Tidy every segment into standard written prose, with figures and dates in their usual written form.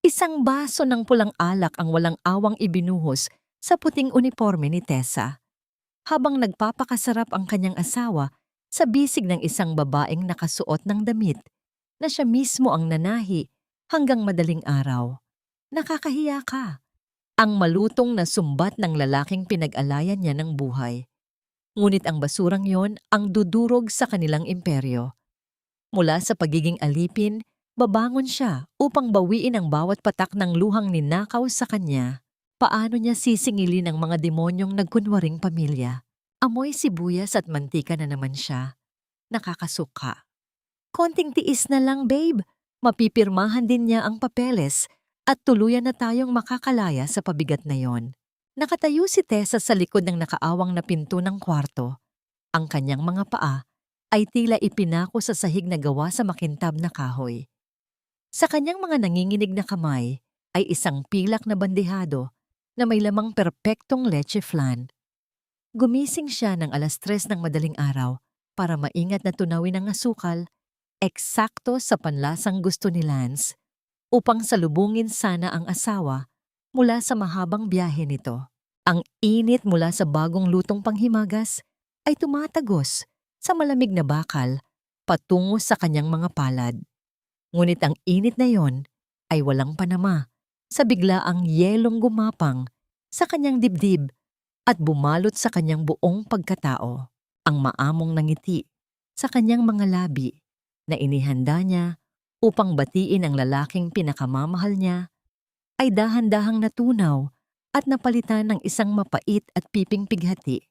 Isang baso ng pulang alak ang walang awang ibinuhos sa puting uniforme ni Tessa, habang nagpapakasarap ang kanyang asawa sa bisig ng isang babaeng nakasuot ng damit na siya mismo ang nanahi hanggang madaling araw. Nakakahiya ka. Ang malutong na sumbat ng lalaking pinag-alayan niya ng buhay. Ngunit ang basurang yon ang dudurog sa kanilang imperyo. Mula sa pagiging alipin, babangon siya upang bawiin ang bawat patak ng luhang ninakaw sa kanya. Paano niya sisingilin ang mga demonyong nagkunwaring pamilya? Amoy sibuyas at mantika na naman siya. Nakakasuka. Konting tiis na lang, babe. Mapipirmahan din niya ang papeles at tuluyan na tayong makakalaya sa pabigat na yon. Nakatayo si Tessa sa likod ng nakaawang na pinto ng kwarto. Ang kanyang mga paa ay tila ipinako sa sahig na gawa sa makintab na kahoy. Sa kanyang mga nanginginig na kamay ay isang pilak na bandehado na may lamang perpektong leche flan. Gumising siya ng 3:00 ng madaling araw para maingat na tunawin ang asukal, eksakto sa panlasang gusto ni Lance, upang salubungin sana ang asawa mula sa mahabang biyahe nito. Ang init mula sa bagong lutong panghimagas ay tumatagos sa malamig na bakal patungo sa kanyang mga palad. Ngunit ang init na yon ay walang panama sa biglaang yelong gumapang sa kanyang dibdib at bumalot sa kanyang buong pagkatao. Ang maamong nangiti sa kanyang mga labi na inihanda niya upang batiin ang lalaking pinakamamahal niya ay dahan-dahang natunaw at napalitan ng isang mapait at piping pighati.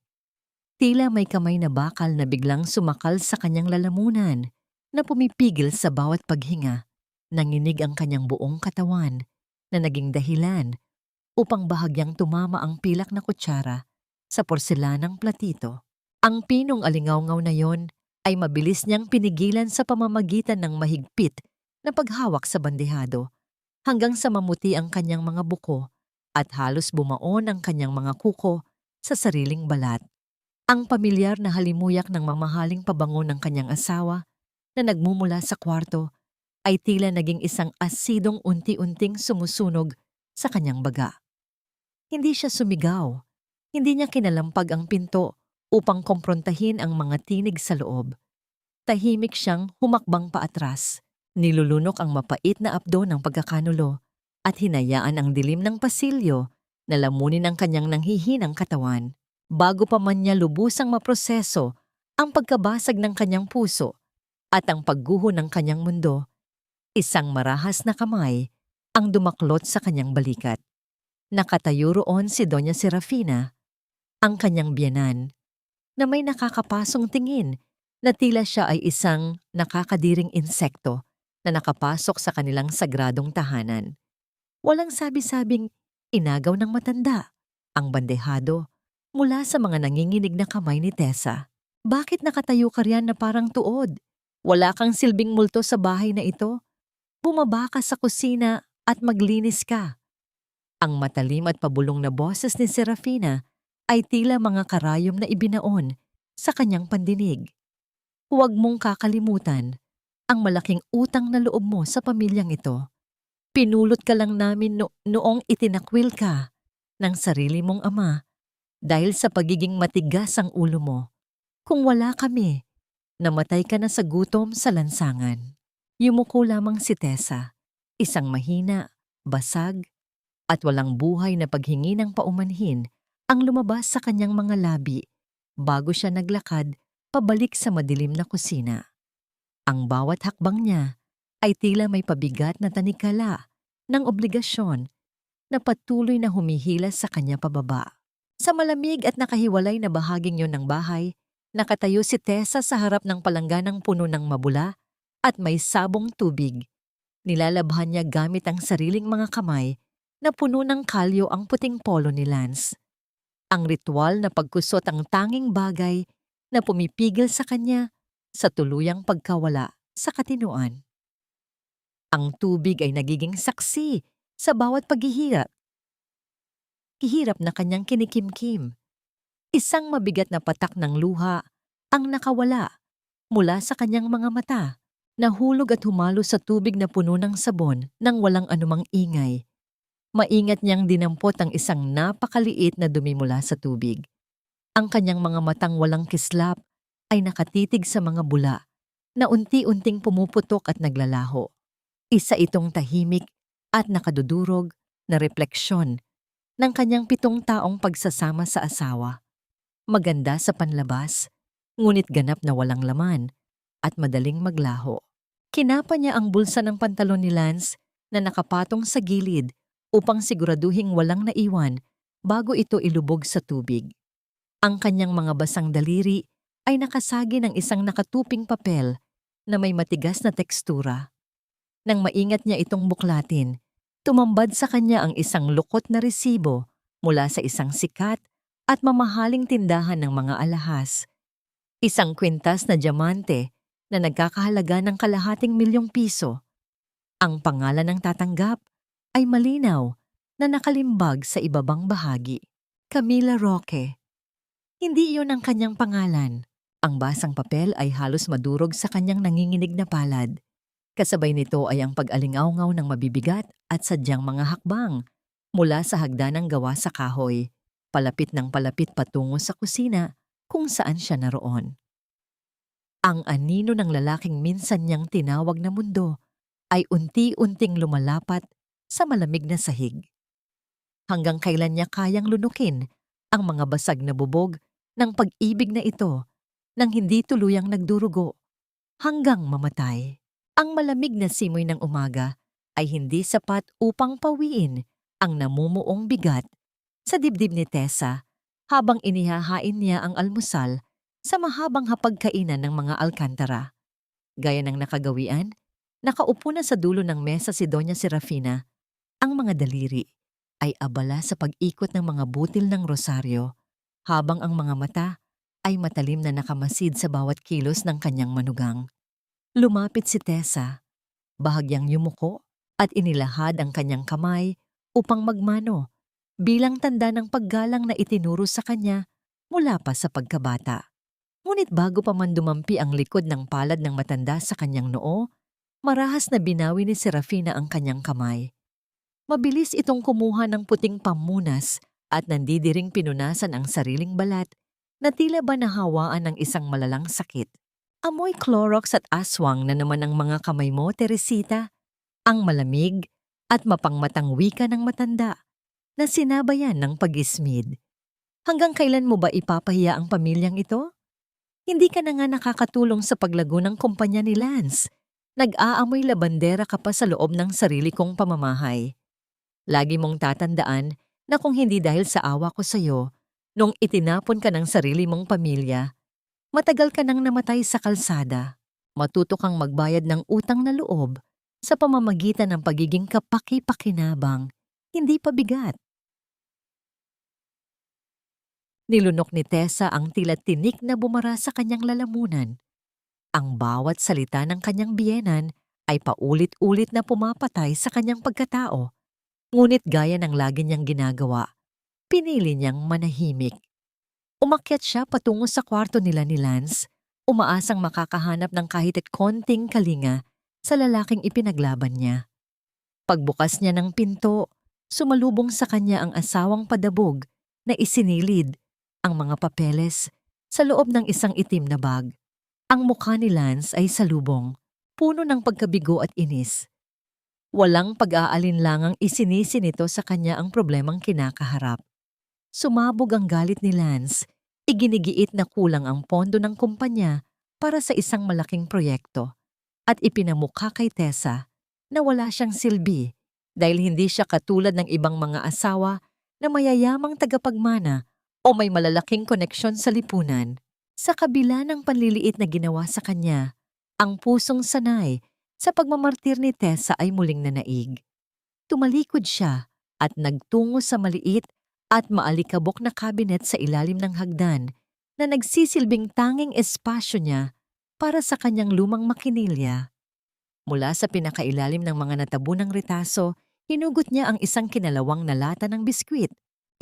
Tila may kamay na bakal na biglang sumakal sa kanyang lalamunan na pumipigil sa bawat paghinga. Nanginig ang kanyang buong katawan na naging dahilan upang bahagyang tumama ang pilak na kutsara sa porselanang platito. Ang pinong alingawngaw na yon ay mabilis niyang pinigilan sa pamamagitan ng mahigpit na paghawak sa bandehado hanggang sa mamuti ang kanyang mga buko at halos bumaon ang kanyang mga kuko sa sariling balat. Ang pamilyar na halimuyak ng mamahaling pabango ng kanyang asawa na nagmumula sa kwarto ay tila naging isang asidong unti-unting sumusunog sa kanyang baga. Hindi siya sumigaw. Hindi niya kinalampag ang pinto upang komprontahin ang mga tinig sa loob. Tahimik siyang humakbang paatras. Nilulunok ang mapait na abdo ng pagkakanulo at hinayaan ang dilim ng pasilyo na lamunin ang kanyang nanghihinang katawan. Bago pa man niya lubusang maproseso ang pagkabasag ng kanyang puso at ang pagguho ng kanyang mundo, isang marahas na kamay ang dumaklot sa kanyang balikat. Nakatayo roon si Doña Serafina, ang kanyang biyenan, na may nakakapasong tingin na tila siya ay isang nakakadiring insekto na nakapasok sa kanilang sagradong tahanan. Walang sabi-sabing inagaw ng matanda ang bandehado mula sa mga nanginginig na kamay ni Tessa. Bakit nakatayo ka riyan na parang tuod? Wala kang silbing multo sa bahay na ito. Bumaba ka sa kusina at maglinis ka. Ang matalim at pabulong na boses ni Serafina ay tila mga karayom na ibinaon sa kanyang pandinig. Huwag mong kakalimutan ang malaking utang na loob mo sa pamilyang ito. Pinulot ka lang namin noong itinakwil ka ng sarili mong ama dahil sa pagiging matigas ang ulo mo. Kung wala kami, namatay ka na sa gutom sa lansangan. Yumuko lamang si Tessa, isang mahina, basag, at walang buhay na paghingi ng paumanhin ang lumabas sa kanyang mga labi bago siya naglakad pabalik sa madilim na kusina. Ang bawat hakbang niya ay tila may pabigat na tanikala ng obligasyon na patuloy na humihila sa kanya pababa. Sa malamig at nakahiwalay na bahaging yon ng bahay, nakatayo si Tessa sa harap ng palangganang puno ng mabula at may sabong tubig. Nilalabhan niya gamit ang sariling mga kamay na puno ng kalyo ang puting polo ni Lance. Ang ritual na pagkusot ang tanging bagay na pumipigil sa kanya sa tuluyang pagkawala sa katinuan. Ang tubig ay nagiging saksi sa bawat paghihirap. Hihirap na kanyang kinikimkim. Isang mabigat na patak ng luha ang nakawala mula sa kanyang mga mata Nahulog at humalo sa tubig na puno ng sabon nang walang anumang ingay. Maingat niyang dinampot ang isang napakaliit na dumi mula sa tubig. Ang kanyang mga matang walang kislap ay nakatitig sa mga bula na unti-unting pumuputok at naglalaho. Isa itong tahimik at nakadudurog na refleksyon ng kanyang 7 taong pagsasama sa asawa. Maganda sa panlabas, ngunit ganap na walang laman at madaling maglaho. Kinapa niya ang bulsa ng pantalon ni Lance na nakapatong sa gilid upang siguraduhing walang naiwan bago ito ilubog sa tubig. Ang kanyang mga basang daliri ay nakasagi ng isang nakatuping papel na may matigas na tekstura. Nang maingat niya itong buklatin, tumambad sa kanya ang isang lukot na resibo mula sa isang sikat at mamahaling tindahan ng mga alahas. Isang kwintas na diamante na nagkakahalaga ng ₱250,000. Ang pangalan ng tatanggap ay malinaw na nakalimbag sa ibabang bahagi. Camila Roque. Hindi iyon ang kanyang pangalan. Ang basang papel ay halos madurog sa kanyang nanginginig na palad. Kasabay nito ay ang pag-alingawngaw ng mabibigat at sadyang mga hakbang mula sa hagdanang gawa sa kahoy, palapit ng palapit patungo sa kusina kung saan siya naroon. Ang anino ng lalaking minsan niyang tinawag na mundo ay unti-unting lumalapat sa malamig na sahig. Hanggang kailan niya kayang lunukin ang mga basag na bubog ng pag-ibig na ito nang hindi tuluyang nagdurugo hanggang mamatay. Ang malamig na simoy ng umaga ay hindi sapat upang pawiin ang namumuong bigat sa dibdib ni Tessa habang inihahain niya ang almusal sa mahabang hapagkainan ng mga Alcantara. Gaya ng nakagawian, nakaupo na sa dulo ng mesa si Doña Serafina. Ang mga daliri ay abala sa pag-ikot ng mga butil ng rosaryo habang ang mga mata ay matalim na nakamasid sa bawat kilos ng kanyang manugang. Lumapit si Tessa, bahagyang yumuko at inilahad ang kanyang kamay upang magmano bilang tanda ng paggalang na itinuro sa kanya mula pa sa pagkabata. Ngunit bago pa man dumampi ang likod ng palad ng matanda sa kanyang noo, marahas na binawi ni Serafina ang kanyang kamay. Mabilis itong kumuha ng puting pamunas at nandidiring pinunasan ang sariling balat na tila ba nahawaan ng isang malalang sakit. Amoy Clorox at aswang na naman ang mga kamay mo, Teresita. Ang malamig at mapangmatang wika ng matanda na sinabayan ng pag-ismid. Hanggang kailan mo ba ipapahiya ang pamilyang ito? Hindi ka na nga nakakatulong sa paglago ng kumpanya ni Lance. Nag-aamoy labandera ka pa sa loob ng sarili kong pamamahay. Lagi mong tatandaan na kung hindi dahil sa awa ko sa'yo, nung itinapon ka ng sarili mong pamilya, matagal ka nang namatay sa kalsada. Matuto kang magbayad ng utang na loob sa pamamagitan ng pagiging kapaki-pakinabang, hindi pabigat. Nilunok ni Tessa ang tila tinik na bumara sa kanyang lalamunan. Ang bawat salita ng kanyang biyenan ay paulit-ulit na pumapatay sa kanyang pagkatao. Ngunit gaya ng lagi niyang ginagawa, pinili niyang manahimik. Umakyat siya patungo sa kwarto nila ni Lance, umaasang makakahanap ng kahit konting kalinga sa lalaking ipinaglaban niya. Pagbukas niya ng pinto, sumalubong sa kanya ang asawang padabog na isinilid ang mga papeles sa loob ng isang itim na bag. Ang mukha ni Lance ay salubong, puno ng pagkabigo at inis. Walang pag-aalinlangang isinisi nito sa kanya ang problemang kinakaharap. Sumabog ang galit ni Lance, iginigiit na kulang ang pondo ng kumpanya para sa isang malaking proyekto at ipinamukha kay Tessa na wala siyang silbi dahil hindi siya katulad ng ibang mga asawa na mayayamang tagapagmana o may malalaking koneksyon sa lipunan. Sa kabila ng panliliit na ginawa sa kanya, ang pusong sanay sa pagmamartir ni Tessa ay muling nanaig. Tumalikod siya at nagtungo sa maliit at maalikabok na kabinet sa ilalim ng hagdan na nagsisilbing tanging espasyo niya para sa kanyang lumang makinilya. Mula sa pinakailalim ng mga natabunang retaso, hinugot niya ang isang kinalawang na lata ng biskwit.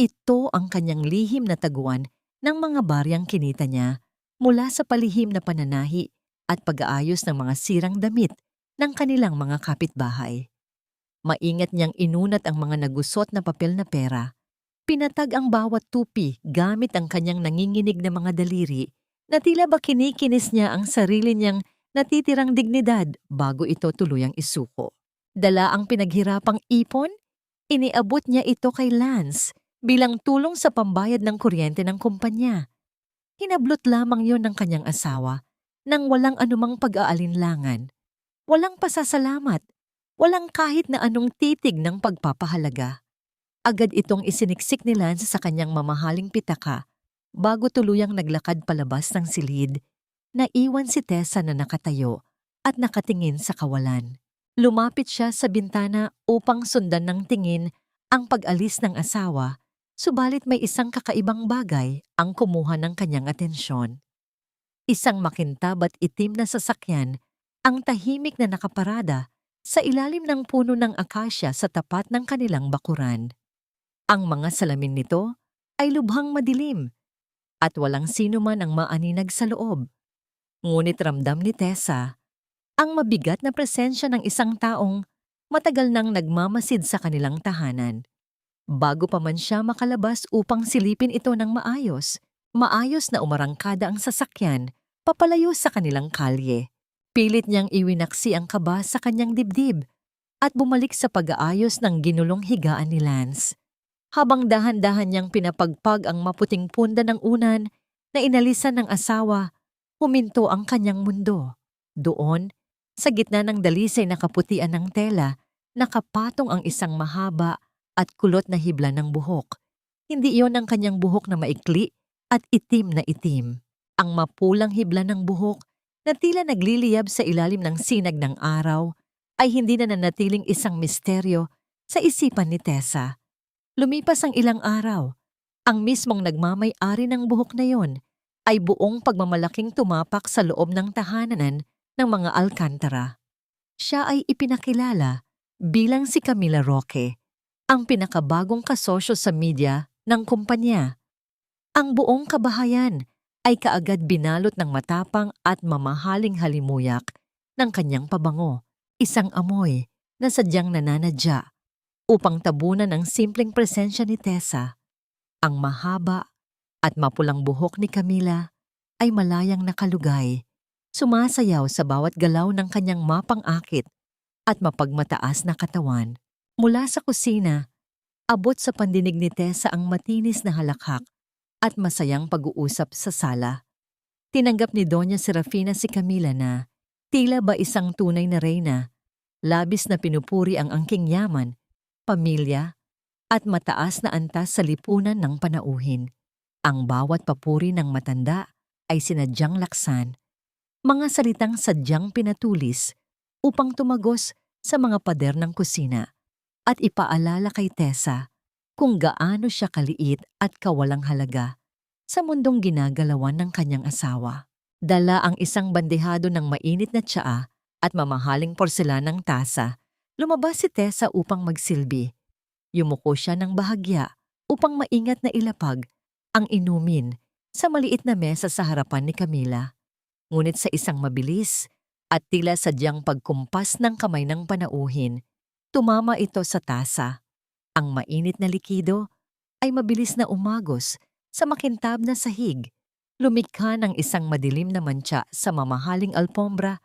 Ito ang kanyang lihim na taguan ng mga baryang kinita niya mula sa palihim na pananahi at pag-aayos ng mga sirang damit ng kanilang mga kapitbahay. Maingat niyang inunat ang mga nagusot na papel na pera. Pinatag ang bawat tupi gamit ang kanyang nanginginig na mga daliri na tila ba kinikinis niya ang sarili niyang natitirang dignidad bago ito tuluyang isuko. Dala ang pinaghirapang ipon, iniabot niya ito kay Lance bilang tulong sa pambayad ng kuryente ng kumpanya. Hinablot lamang yon ng kanyang asawa nang walang anumang pag-aalinlangan, walang pasasalamat, walang kahit na anong titig ng pagpapahalaga. Agad itong isiniksik ni Lance sa kanyang mamahaling pitaka bago tuluyang naglakad palabas ng silid. Naiwan si Tessa na nakatayo at nakatingin sa kawalan. Lumapit siya sa bintana upang sundan ng tingin ang pag-alis ng asawa, subalit may isang kakaibang bagay ang kumuha ng kanyang atensyon. Isang makintab at itim na sasakyan ang tahimik na nakaparada sa ilalim ng puno ng akasya sa tapat ng kanilang bakuran. Ang mga salamin nito ay lubhang madilim at walang sino man ang maaninag sa loob. Ngunit ramdam ni Tessa ang mabigat na presensya ng isang taong matagal nang nagmamasid sa kanilang tahanan. Bago pa man siya makalabas upang silipin ito ng maayos na umarangkada ang sasakyan papalayo sa kanilang kalye. Pilit niyang iwinaksi ang kaba sa kanyang dibdib at bumalik sa pag-aayos ng ginulong higaan ni Lance. Habang dahan-dahan niyang pinapagpag ang maputing punda ng unan na inalisan ng asawa, huminto ang kanyang mundo. Doon, sa gitna ng dalisay na kaputian ng tela, nakapatong ang isang mahaba at kulot na hibla ng buhok. Hindi iyon ang kanyang buhok na maikli at itim na itim. Ang mapulang hibla ng buhok na tila nagliliyab sa ilalim ng sinag ng araw ay hindi na nanatiling isang misteryo sa isipan ni Tessa. Lumipas ang ilang araw. Ang mismong nagmamay-ari ng buhok na yon ay buong pagmamalaking tumapak sa loob ng tahanan ng mga Alcantara. Siya ay ipinakilala bilang si Camila Roque, ang pinakabagong kasosyo sa media ng kumpanya. Ang buong kabahayan ay kaagad binalot ng matapang at mamahaling halimuyak ng kanyang pabango, isang amoy na sadyang nananadya upang tabunan ang simpleng presensya ni Tessa. Ang mahaba at mapulang buhok ni Camila ay malayang nakalugay, sumasayaw sa bawat galaw ng kanyang mapang-akit at mapagmataas na katawan. Mula sa kusina, abot sa pandinig ni Tessa ang matinis na halakhak at masayang pag-uusap sa sala. Tinanggap ni Doña Serafina si Camila na tila ba isang tunay na reyna, labis na pinupuri ang angking yaman, pamilya, at mataas na antas sa lipunan ng panauhin. Ang bawat papuri ng matanda ay sinadyang laksan, mga salitang sadyang pinatulis upang tumagos sa mga pader ng kusina at ipaalala kay Tessa kung gaano siya kaliit at kawalang halaga sa mundong ginagalawan ng kanyang asawa. Dala ang isang bandehado ng mainit na tsaa at mamahaling porselanang tasa. Lumabas si Tessa upang magsilbi. Yumuko siya ng bahagya upang maingat na ilapag ang inumin sa maliit na mesa sa harapan ni Camila. Ngunit sa isang mabilis at tila sadyang pagkumpas ng kamay ng panauhin, tumama ito sa tasa. Ang mainit na likido ay mabilis na umagos sa makintab na sahig, lumikha ng isang madilim na mantsa sa mamahaling alpombra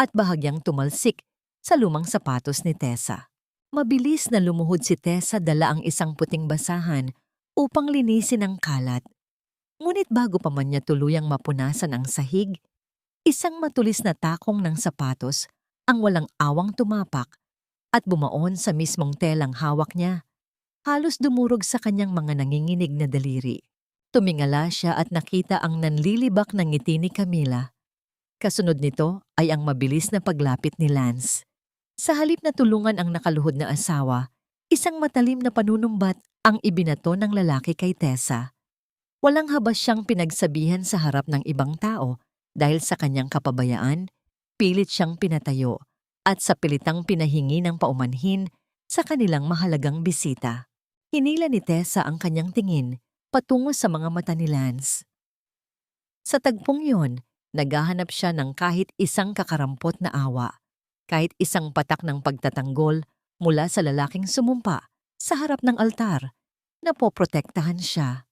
at bahagyang tumalsik sa lumang sapatos ni Tessa. Mabilis na lumuhod si Tessa, dala ang isang puting basahan upang linisin ang kalat. Ngunit bago pa man niya tuluyang mapunasan ang sahig, isang matulis na takong ng sapatos ang walang awang tumapak at bumaon sa mismong telang hawak niya. Halos dumurog sa kanyang mga nanginginig na daliri. Tumingala siya at nakita ang nanlilibak na ngiti ni Camila. Kasunod nito ay ang mabilis na paglapit ni Lance. Sa halip na tulungan ang nakaluhod na asawa, isang matalim na panunumbat ang ibinato ng lalaki kay Tessa. Walang habas siyang pinagsabihan sa harap ng ibang tao dahil sa kanyang kapabayaan, pilit siyang pinatayo at sa pilitang pinahingi ng paumanhin sa kanilang mahalagang bisita. Hinila ni Tessa ang kanyang tingin patungo sa mga mata ni Lance. Sa tagpong yon, Naghahanap siya ng kahit isang kakarampot na awa, kahit isang patak ng pagtatanggol mula sa lalaking sumumpa sa harap ng altar na poprotektahan siya.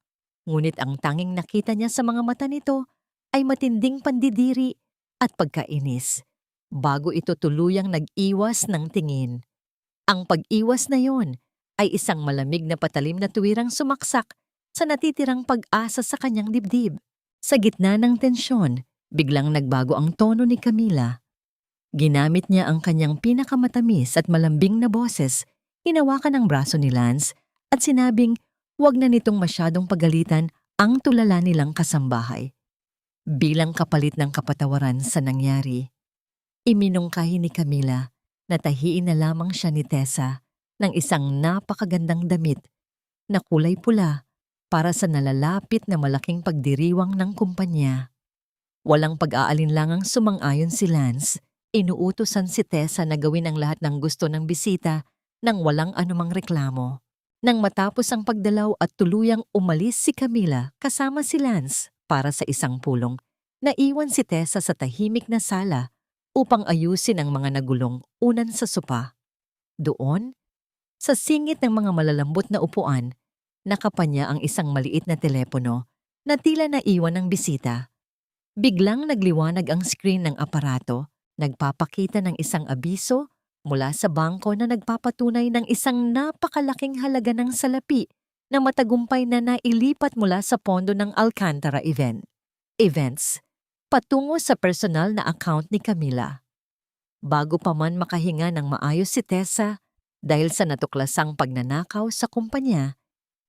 Ngunit ang tanging nakita niya sa mga mata nito ay matinding pandidiri at pagkainis bago ito tuluyang nag-iwas ng tingin. Ang pag-iwas na yon ay isang malamig na patalim na tuwirang sumaksak sa natitirang pag-asa sa kanyang dibdib. Sa gitna ng tensyon, biglang nagbago ang tono ni Camila. Ginamit niya ang kanyang pinakamatamis at malambing na boses, hinawakan ang braso ni Lance at sinabing huwag na nitong masyadong pagalitan ang tulala nilang kasambahay. Bilang kapalit ng kapatawaran sa nangyari, iminungkahi ni Camila na tahiin na lamang siya ni Tessa ng isang napakagandang damit na kulay pula para sa nalalapit na malaking pagdiriwang ng kumpanya. Walang pag-aalinlangang sumang-ayon si Lance. Inuutosan si Tessa na gawin ang lahat ng gusto ng bisita nang walang anumang reklamo. Nang matapos ang pagdalaw at tuluyang umalis si Camila kasama si Lance para sa isang pulong, naiwan si Tessa sa tahimik na sala upang ayusin ang mga nagulong unan sa sopa. Doon, sa singit ng mga malalambot na upuan, nakapanya ang isang maliit na telepono na tila naiwan ng bisita. Biglang nagliwanag ang screen ng aparato, nagpapakita ng isang abiso mula sa bangko na nagpapatunay ng isang napakalaking halaga ng salapi na matagumpay na nailipat mula sa pondo ng Alcantara Events patungo sa personal na account ni Camila. Bago pa man makahinga ng maayos si Tessa dahil sa natuklasang pagnanakaw sa kumpanya,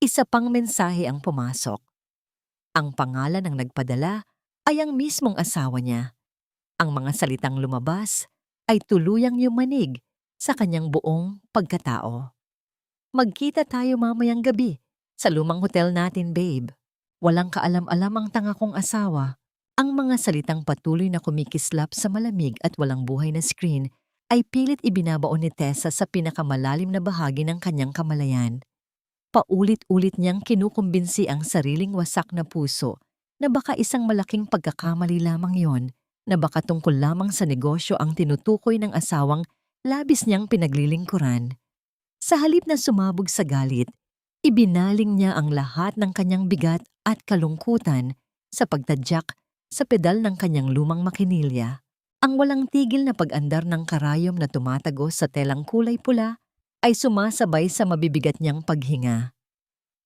isa pang mensahe ang pumasok. Ang pangalan ng nagpadala ay ang mismong asawa niya. Ang mga salitang lumabas ay tuluyang yumanig sa kanyang buong pagkatao. Magkita tayo mamayang gabi sa lumang hotel natin, babe. Walang kaalam-alam ang tanga kong asawa. Ang mga salitang patuloy na kumikislap sa malamig at walang buhay na screen ay pilit ibinabaon ni Tessa sa pinakamalalim na bahagi ng kanyang kamalayan. Paulit-ulit niyang kinukumbinsi ang sariling wasak na puso na baka isang malaking pagkakamali lamang yon, na baka tungkol lamang sa negosyo ang tinutukoy ng asawang labis niyang pinaglilingkuran. Sa halip na sumabog sa galit, ibinaling niya ang lahat ng kanyang bigat at kalungkutan sa pagtadyak sa pedal ng kanyang lumang makinilya. Ang walang tigil na pag-andar ng karayom na tumatagos sa telang kulay pula ay sumasabay sa mabibigat niyang paghinga.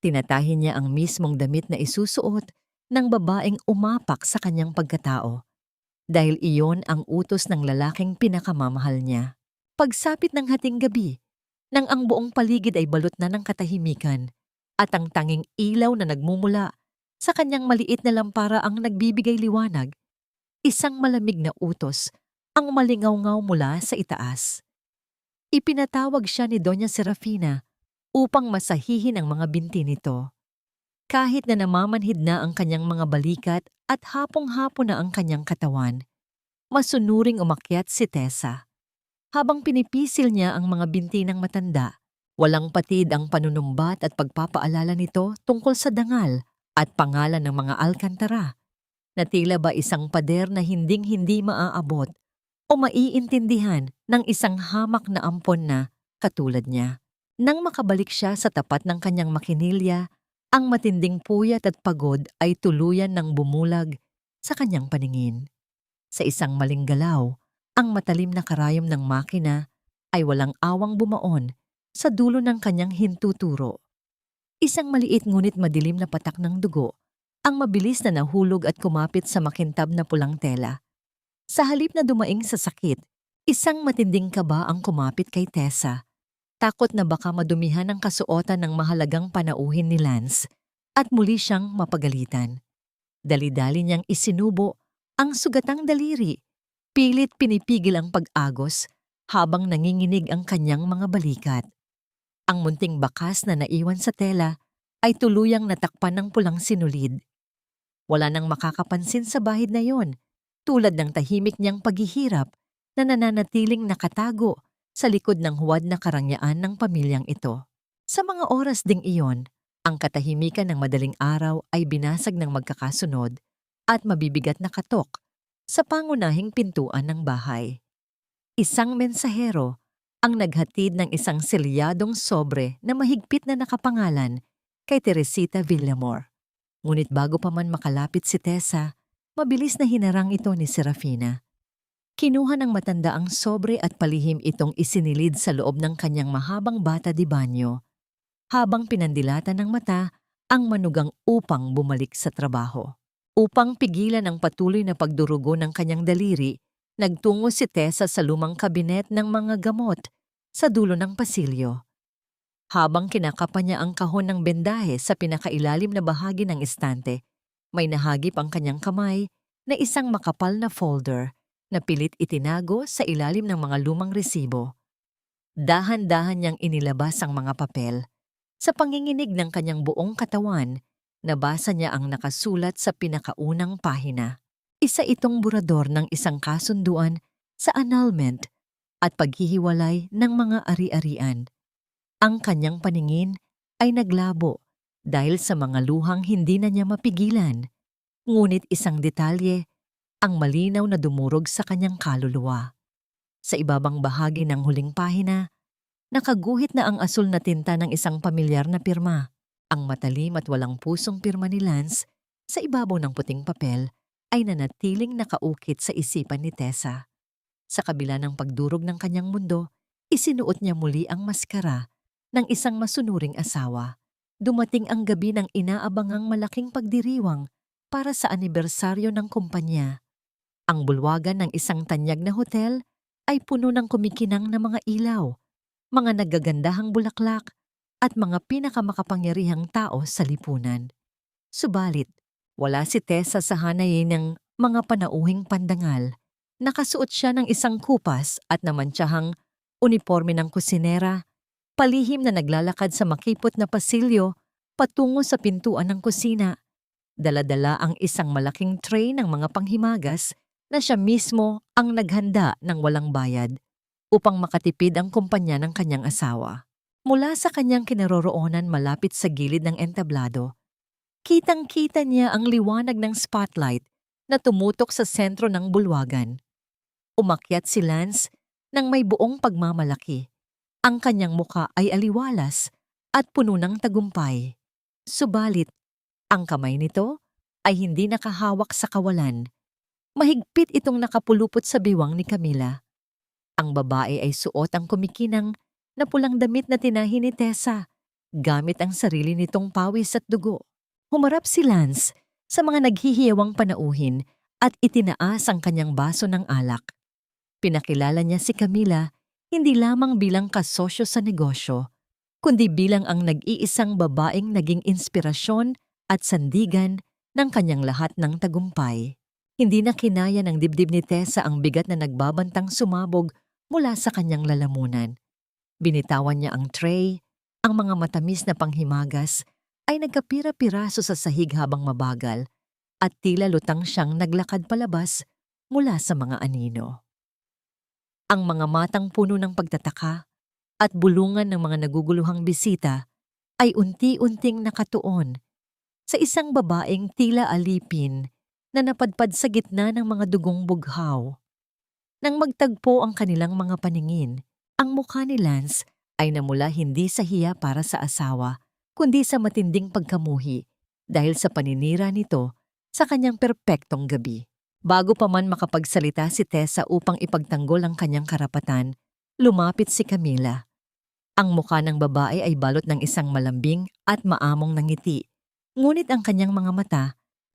Tinatahin niya ang mismong damit na isusuot ng babaeng umapak sa kanyang pagkatao, dahil iyon ang utos ng lalaking pinakamamahal niya. Pagsapit ng hating gabi, nang ang buong paligid ay balot na ng katahimikan at ang tanging ilaw na nagmumula sa kanyang maliit na lampara ang nagbibigay liwanag, isang malamig na utos ang malingaw-ngaw mula sa itaas. Ipinatawag siya ni Doña Serafina upang masahihin ang mga binti nito. Kahit na namamanhid na ang kanyang mga balikat at hapong-hapon na ang kanyang katawan, masunuring umakyat si Tessa. Habang pinipisil niya ang mga binti ng matanda, walang patid ang panunumbat at pagpapaalala nito tungkol sa dangal at pangalan ng mga Alcantara, na tila ba isang pader na hinding-hindi maaabot o maiintindihan ng isang hamak na ampon na katulad niya. Nang makabalik siya sa tapat ng kanyang makinilya, ang matinding puyat at pagod ay tuluyan ng bumulag sa kanyang paningin. Sa isang maling galaw, ang matalim na karayom ng makina ay walang awang bumaon sa dulo ng kanyang hintuturo. Isang maliit ngunit madilim na patak ng dugo ang mabilis na nahulog at kumapit sa makintab na pulang tela. Sa halip na dumaing sa sakit, isang matinding kaba ang kumapit kay Tessa. Takot na baka madumihan ang kasuotan ng mahalagang panauhin ni Lance at muli siyang mapagalitan. Dali-dali niyang isinubo ang sugatang daliri, pilit pinipigil ang pag-agos habang nanginginig ang kanyang mga balikat. Ang munting bakas na naiwan sa tela ay tuluyang natakpan ng pulang sinulid. Wala nang makakapansin sa bahid na yon, tulad ng tahimik niyang paghihirap na nananatiling nakatago sa likod ng huwad na karangyaan ng pamilyang ito. Sa mga oras ding iyon, ang katahimikan ng madaling araw ay binasag ng magkakasunod at mabibigat na katok sa pangunahing pintuan ng bahay. Isang mensahero ang naghatid ng isang selyadong sobre na mahigpit na nakapangalan kay Teresita Villamor. Ngunit bago pa man makalapit si Tessa, mabilis na hinarang ito ni Serafina. Kinuha ng matanda ang sobre at palihim itong isinilid sa loob ng kanyang mahabang bata di banyo, habang pinandilatan ng mata ang manugang upang bumalik sa trabaho. Upang pigilan ang patuloy na pagdurugo ng kanyang daliri, nagtungo si Tessa sa lumang kabinet ng mga gamot sa dulo ng pasilyo. Habang kinakapa niya ang kahon ng bendahe sa pinakailalim na bahagi ng estante, may nahagip ang kanyang kamay na isang makapal na folder na pilit itinago sa ilalim ng mga lumang resibo. Dahan-dahan niyang inilabas ang mga papel. Sa panginginig ng kanyang buong katawan, nabasa niya ang nakasulat sa pinakaunang pahina. Isa itong burador ng isang kasunduan sa annulment at paghihiwalay ng mga ari-arian. Ang kanyang paningin ay naglabo dahil sa mga luhang hindi na niya mapigilan. Ngunit isang detalye ang malinaw na dumurog sa kanyang kaluluwa. Sa ibabang bahagi ng huling pahina, nakaguhit na ang asul na tinta ng isang pamilyar na pirma. Ang matalim at walang pusong pirma ni Lance sa ibabaw ng puting papel ay nanatiling nakaukit sa isipan ni Tessa. Sa kabila ng pagdurog ng kanyang mundo, isinuot niya muli ang maskara ng isang masunuring asawa. Dumating ang gabi ng inaabangang malaking pagdiriwang para sa anibersaryo ng kumpanya. Ang bulwagan ng isang tanyag na hotel ay puno ng kumikinang na mga ilaw, mga nagagandahang bulaklak, at mga pinakamakapangyarihang tao sa lipunan. Subalit, wala si Tessa sa hanayin ng mga panauhing pandangal. Nakasuot siya ng isang kupas at namantsahang uniporme ng kusinera, palihim na naglalakad sa makipot na pasilyo patungo sa pintuan ng kusina. Dala-dala ang isang malaking tray ng mga panghimagas na siya mismo ang naghanda ng walang bayad upang makatipid ang kumpanya ng kanyang asawa. Mula sa kanyang kinaroroonan malapit sa gilid ng entablado, kitang-kita niya ang liwanag ng spotlight na tumutok sa sentro ng bulwagan. Umakyat si Lance nang may buong pagmamalaki. Ang kanyang muka ay aliwalas at puno ng tagumpay. Subalit, ang kamay nito ay hindi nakahawak sa kawalan. Mahigpit itong nakapulupot sa biwang ni Camila. Ang babae ay suot ang kumikinang na pulang damit na tinahi ni Tessa, gamit ang sarili nitong pawis at dugo. Humarap si Lance sa mga naghihiyawang panauhin at itinaas ang kanyang baso ng alak. Pinakilala niya si Camila hindi lamang bilang kasosyo sa negosyo, kundi bilang ang nag-iisang babaeng naging inspirasyon at sandigan ng kanyang lahat ng tagumpay. Hindi na kinaya ng dibdib ni Tessa ang bigat na nagbabantang sumabog mula sa kanyang lalamunan. Binitawan niya ang tray, ang mga matamis na panghimagas ay nagkapira-piraso sa sahig habang mabagal at tila lutang siyang naglakad palabas mula sa mga anino. Ang mga matang puno ng pagtataka at bulungan ng mga naguguluhang bisita ay unti-unting nakatuon sa isang babaeng tila alipin na napadpad sa gitna ng mga dugong bughaw. Nang magtagpo ang kanilang mga paningin, ang mukha ni Lance ay namula hindi sa hiya para sa asawa, kundi sa matinding pagkamuhi dahil sa paninira nito sa kanyang perpektong gabi. Bago pa man makapagsalita si Tessa upang ipagtanggol ang kanyang karapatan, lumapit si Camila. Ang mukha ng babae ay balot ng isang malambing at maamong na ngiti, ngunit ang kanyang mga mata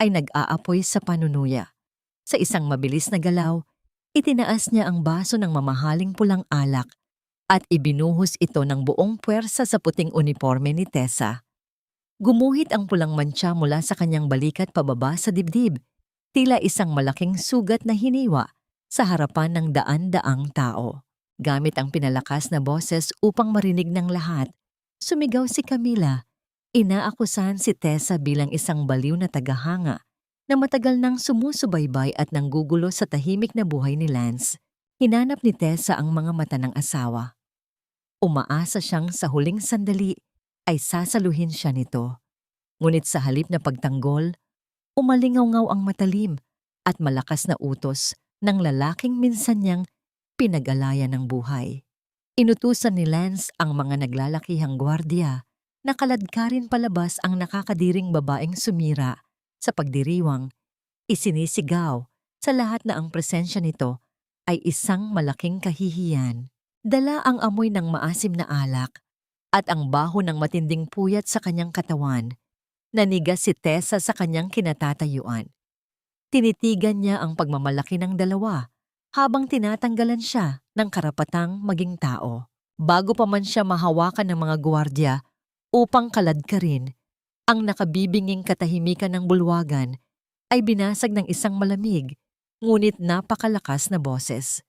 ay nag-aapoy sa panunuya. Sa isang mabilis na galaw, itinaas niya ang baso ng mamahaling pulang alak at ibinuhos ito ng buong puwersa sa puting uniforme ni Tessa. Gumuhit ang pulang mantsa mula sa kanyang balikat pababa sa dibdib, tila isang malaking sugat na hiniwa sa harapan ng daan-daang tao. Gamit ang pinalakas na boses upang marinig ng lahat, sumigaw si Camila. Inaakusahan si Tessa bilang isang baliw na tagahanga na matagal nang sumusubaybay at nanggugulo sa tahimik na buhay ni Lance. Hinanap ni Tessa ang mga mata ng asawa. Umaasa siyang sa huling sandali ay sasaluhin siya nito. Ngunit sa halip na pagtanggol, umalingaw-ngaw ang matalim at malakas na utos ng lalaking minsan niyang pinag-alaya ng buhay. Inutusan ni Lance ang mga naglalakihang gwardiya na kaladkarin palabas ang nakakadiring babaeng sumira sa pagdiriwang. Isinisigaw sa lahat na ang presensya nito ay isang malaking kahihiyan. Dala ang amoy ng maasim na alak at ang baho ng matinding puyat sa kanyang katawan. Nanigas si Tessa sa kanyang kinatatayuan. Tinitigan niya ang pagmamalaki ng dalawa habang tinatanggalan siya ng karapatang maging tao. Bago pa man siya mahawakan ng mga gwardiya upang kaladkarin, ang nakabibinging katahimikan ng bulwagan ay binasag ng isang malamig ngunit napakalakas na boses.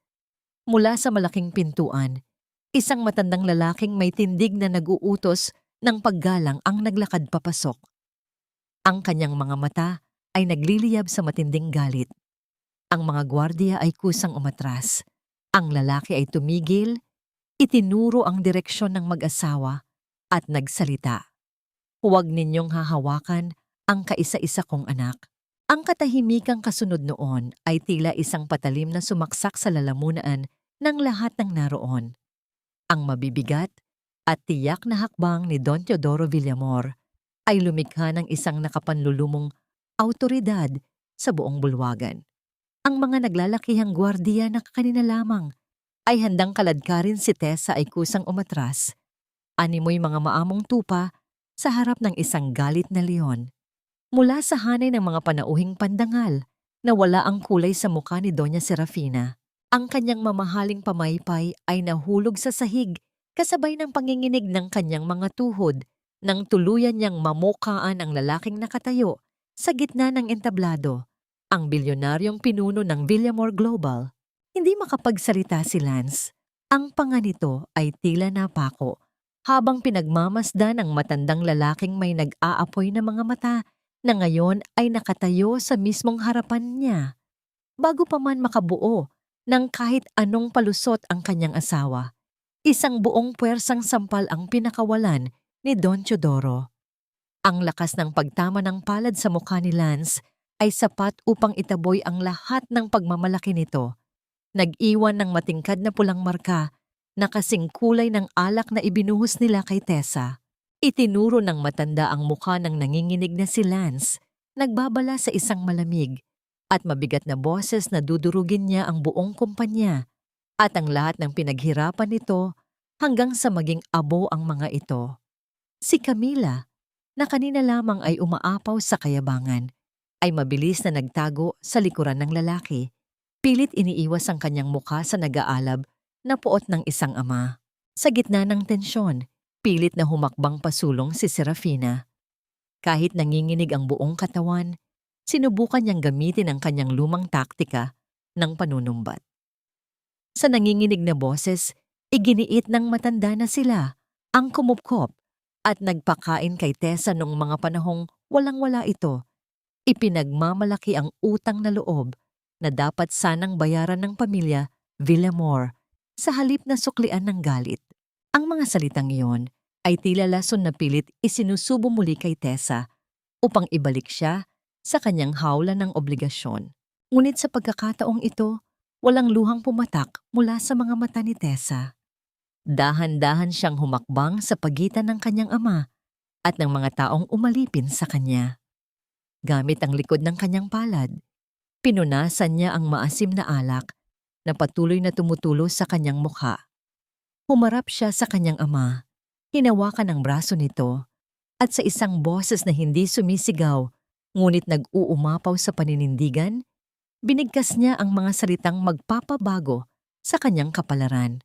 Mula sa malaking pintuan, isang matandang lalaking may tindig na nag-uutos ng paggalang ang naglakad papasok. Ang kanyang mga mata ay nagliliyab sa matinding galit. Ang mga gwardiya ay kusang umatras. Ang lalaki ay tumigil, itinuro ang direksyon ng mag-asawa at nagsalita. Huwag ninyong hahawakan ang kaisa-isa kong anak. Ang katahimikang kasunod noon ay tila isang patalim na sumaksak sa lalamunan ng lahat ng naroon. Ang mabibigat at tiyak na hakbang ni Don Teodoro Villamor ay lumikha ng isang nakapanlulumong awtoridad sa buong bulwagan. Ang mga naglalakihang gwardiya na kanina lamang ay handang kaladkarin si Tessa ay kusang umatras. Animoy mga maamong tupa sa harap ng isang galit na leon. Mula sa hanay ng mga panauhing pandangal na wala ang kulay sa mukha ni Doña Serafina, ang kanyang mamahaling pamaypay ay nahulog sa sahig kasabay ng panginginig ng kanyang mga tuhod nang tuluyan niyang mamukaan ang lalaking nakatayo sa gitna ng entablado, ang bilyonaryong pinuno ng Villamor Global. Hindi makapagsalita si Lance. Ang panga nito ay tila napako habang pinagmamasdan ng matandang lalaking may nag-aapoy na mga mata na ngayon ay nakatayo sa mismong harapan niya. Bago pa man makabuo ng kahit anong palusot ang kanyang asawa, isang buong puwersang sampal ang pinakawalan ni Don Teodoro. Ang lakas ng pagtama ng palad sa mukha ni Lance ay sapat upang itaboy ang lahat ng pagmamalaki nito. Nag-iwan ng matingkad na pulang marka na kasing kulay ng alak na ibinuhos nila kay Tessa. Itinuro ng matanda ang mukha ng nanginginig na si Lance, nagbabala sa isang malamig at mabigat na boses na dudurugin niya ang buong kumpanya at ang lahat ng pinaghirapan nito hanggang sa maging abo ang mga ito. Si Camila, na kanina lamang ay umaapaw sa kayabangan, ay mabilis na nagtago sa likuran ng lalaki. Pilit iniiwas ang kanyang mukha sa nag-aalab na puot ng isang ama. Sa gitna ng tensyon, pilit na humakbang pasulong si Serafina. Kahit nanginginig ang buong katawan, sinubukan niyang gamitin ang kanyang lumang taktika ng panunumbat. Sa nanginginig na boses, iginiit ng matanda na sila ang kumupkop at nagpakain kay Tessa noong mga panahong walang-wala ito. Ipinagmamalaki ang utang na loob na dapat sanang bayaran ng pamilya Villamor sa halip na suklian ng galit. Ang mga salitang iyon ay tila lason na pilit isinusubo muli kay Tessa upang ibalik siya sa kanyang hawla ng obligasyon. Ngunit sa pagkakataong ito, walang luhang pumatak mula sa mga mata ni Tessa. Dahan-dahan siyang humakbang sa pagitan ng kanyang ama at ng mga taong umalipin sa kanya. Gamit ang likod ng kanyang palad, pinunasan niya ang maasim na alak na patuloy na tumutulo sa kanyang mukha. Humarap siya sa kanyang ama, hinawakan ang braso nito, at sa isang boses na hindi sumisigaw, ngunit nag-uumapaw sa paninindigan, binigkas niya ang mga salitang magpapabago sa kanyang kapalaran.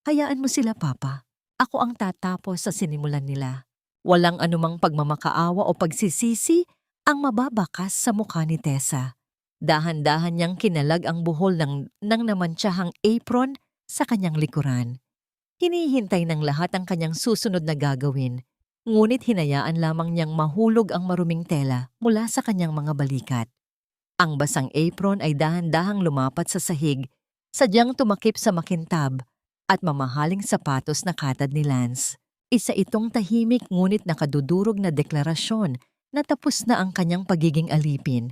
Hayaan mo sila, Papa. Ako ang tatapos sa sinimulan nila. Walang anumang pagmamakaawa o pagsisisi ang mababakas sa mukha ni Tessa. Dahan-dahan niyang kinalag ang buhol ng namantsahang apron sa kanyang likuran. Hinihintay ng lahat ang kanyang susunod na gagawin, ngunit hinayaan lamang niyang mahulog ang maruming tela mula sa kanyang mga balikat. Ang basang apron ay dahan-dahang lumapat sa sahig, sadyang tumakip sa makintab at mamahaling sapatos na katad ni Lance. Isa itong tahimik ngunit nakadudurog na deklarasyon na tapos na ang kanyang pagiging alipin.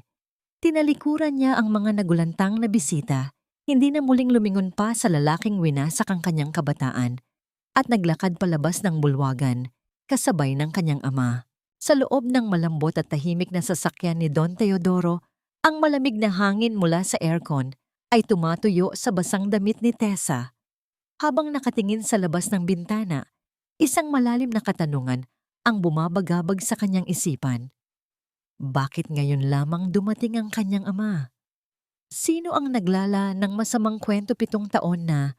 Tinalikuran niya ang mga nagulantang na bisita, hindi na muling lumingon pa sa lalaking winasak ang kanyang kabataan at naglakad palabas ng bulwagan, kasabay ng kanyang ama. Sa loob ng malambot at tahimik na sasakyan ni Don Teodoro, ang malamig na hangin mula sa aircon ay tumatuyo sa basang damit ni Tessa. Habang nakatingin sa labas ng bintana, isang malalim na katanungan ang bumabagabag sa kanyang isipan. Bakit ngayon lamang dumating ang kanyang ama? Sino ang naglala ng masamang kwento 7 taon na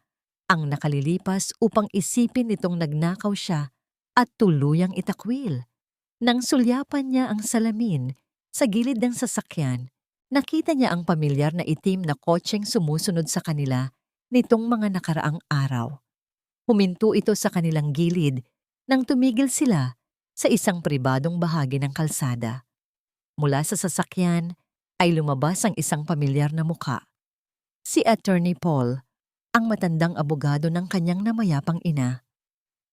ang nakalilipas upang isipin nitong nagnakaw siya at tuluyang itakwil? Nang sulyapan niya ang salamin sa gilid ng sasakyan, nakita niya ang pamilyar na itim na kotseng sumusunod sa kanila nitong mga nakaraang araw. Huminto ito sa kanilang gilid nang tumigil sila sa isang pribadong bahagi ng kalsada. Mula sa sasakyan ay lumabas ang isang pamilyar na muka. Si Attorney Paul, ang matandang abogado ng kanyang namayapang ina.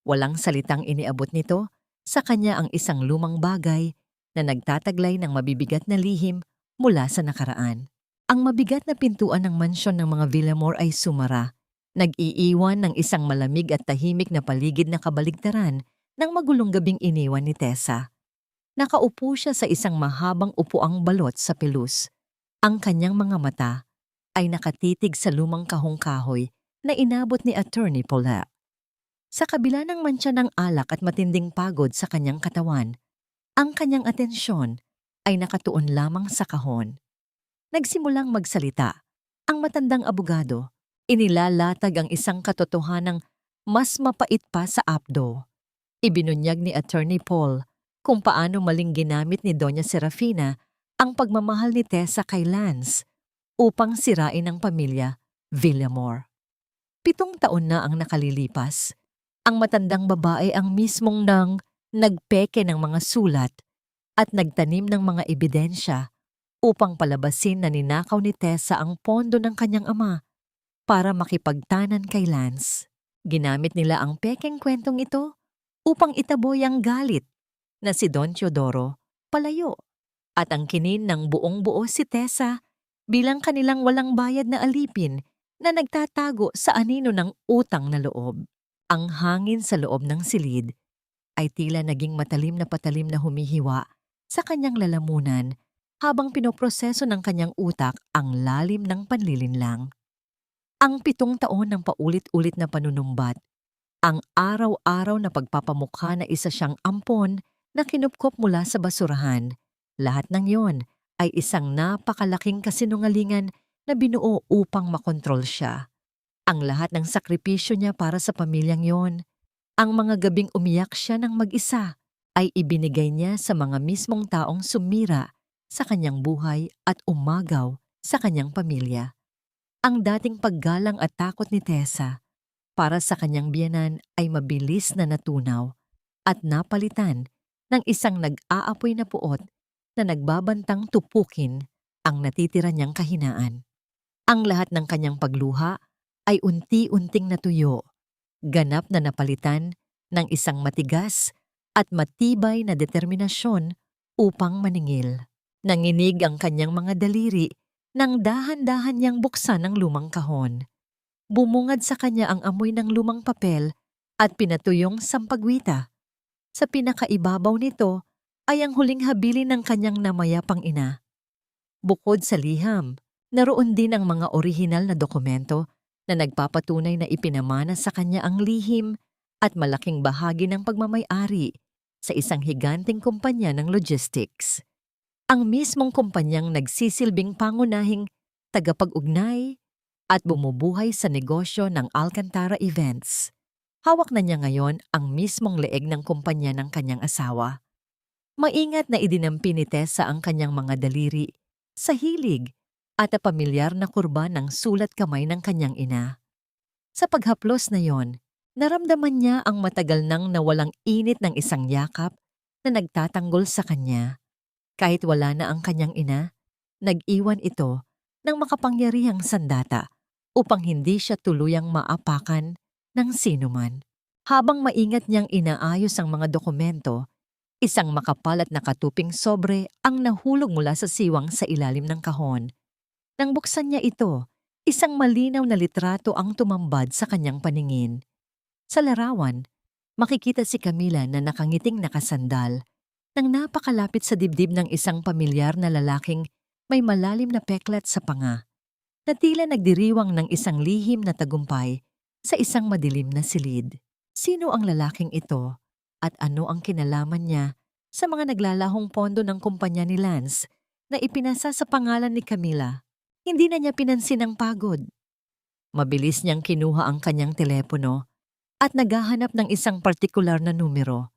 Walang salitang iniabot nito sa kanya ang isang lumang bagay na nagtataglay ng mabibigat na lihim mula sa nakaraan. Ang mabigat na pintuan ng mansyon ng mga Villamor ay sumara, nag-iiwan ng isang malamig at tahimik na paligid na kabaligtaran ng magulong gabing iniwan ni Tessa. Nakaupo siya sa isang mahabang upuang balot sa pelus. Ang kanyang mga mata ay nakatitig sa lumang kahong-kahoy na inabot ni Attorney Paul. Sa kabila ng mantsa ng alak at matinding pagod sa kanyang katawan, ang kanyang atensyon ay nakatuon lamang sa kahon. Nagsimulang magsalita ang matandang abogado. Inilalatag ang isang katotohanang mas mapait pa sa apdo. Ibinunyag ni Attorney Paul kung paano maling ginamit ni Doña Serafina ang pagmamahal ni Tessa kay Lance upang sirain ang pamilya Villamor. 7 taon na ang nakalilipas. Ang matandang babae ang mismong nagpeke ng mga sulat at nagtanim ng mga ebidensya upang palabasin na ninakaw ni Tessa ang pondo ng kanyang ama para makipagtanan kay Lance. Ginamit nila ang pekeng kwentong ito upang itaboy ang galit na si Don Teodoro palayo at ang kinin ng buong-buo si Tessa bilang kanilang walang bayad na alipin na nagtatago sa anino ng utang na loob. Ang hangin sa loob ng silid ay tila naging matalim na patalim na humihiwa sa kanyang lalamunan habang pinoproseso ng kanyang utak ang lalim ng panlilinlang. Ang 7 taon ng paulit-ulit na panunumbat, ang araw-araw na pagpapamukha na isa siyang ampon na kinupkop mula sa basurahan, lahat ng yon ay isang napakalaking kasinungalingan na binuo upang makontrol siya. Ang lahat ng sakripisyo niya para sa pamilyang yon, ang mga gabing umiyak siya ng mag-isa, ay ibinigay niya sa mga mismong taong sumira sa kanyang buhay at umagaw sa kanyang pamilya. Ang dating paggalang at takot ni Tessa para sa kanyang biyenan ay mabilis na natunaw at napalitan ng isang nag-aapoy na puot na nagbabantang tupukin ang natitira niyang kahinaan. Ang lahat ng kanyang pagluha ay unti-unting natuyo, ganap na napalitan ng isang matigas at matibay na determinasyon upang maningil. Nanginig ang kanyang mga daliri nang dahan-dahan niyang buksan ang lumang kahon. Bumungad sa kanya ang amoy ng lumang papel at pinatuyong sampagwita. Sa pinakaibabaw nito ay ang huling habilin ng kanyang namayapang ina. Bukod sa liham, naroon din ang mga orihinal na dokumento na nagpapatunay na ipinamana sa kanya ang lihim at malaking bahagi ng pagmamay-ari sa isang higanting kumpanya ng logistics. Ang mismong kumpanyang nagsisilbing pangunahing tagapag-ugnay at bumubuhay sa negosyo ng Alcantara Events. Hawak na niya ngayon ang mismong leeg ng kumpanya ng kanyang asawa. Maingat na idinampi ni Tessa ang kanyang mga daliri sa hilig at pamilyar na kurba ng sulat kamay ng kanyang ina. Sa paghaplos na yon, naramdaman niya ang matagal nang nawalang init ng isang yakap na nagtatanggol sa kanya. Kahit wala na ang kanyang ina, nag-iwan ito ng makapangyarihang sandata upang hindi siya tuluyang maapakan ng sinuman. Habang maingat niyang inaayos ang mga dokumento, Isang makapal at nakatuping sobre ang nahulog mula sa siwang sa ilalim ng kahon. Nang buksan niya ito, isang malinaw na litrato ang tumambad sa kanyang paningin. Sa larawan, makikita si Camila na nakangiting nakasandal nang napakalapit sa dibdib ng isang pamilyar na lalaking may malalim na peklat sa panga, na tila nagdiriwang ng isang lihim na tagumpay sa isang madilim na silid. Sino ang lalaking ito at ano ang kinalaman niya sa mga naglalahong pondo ng kumpanya ni Lance na ipinasa sa pangalan ni Camila? Hindi na niya pinansin ang pagod. Mabilis niyang kinuha ang kanyang telepono at naghahanap ng isang partikular na numero.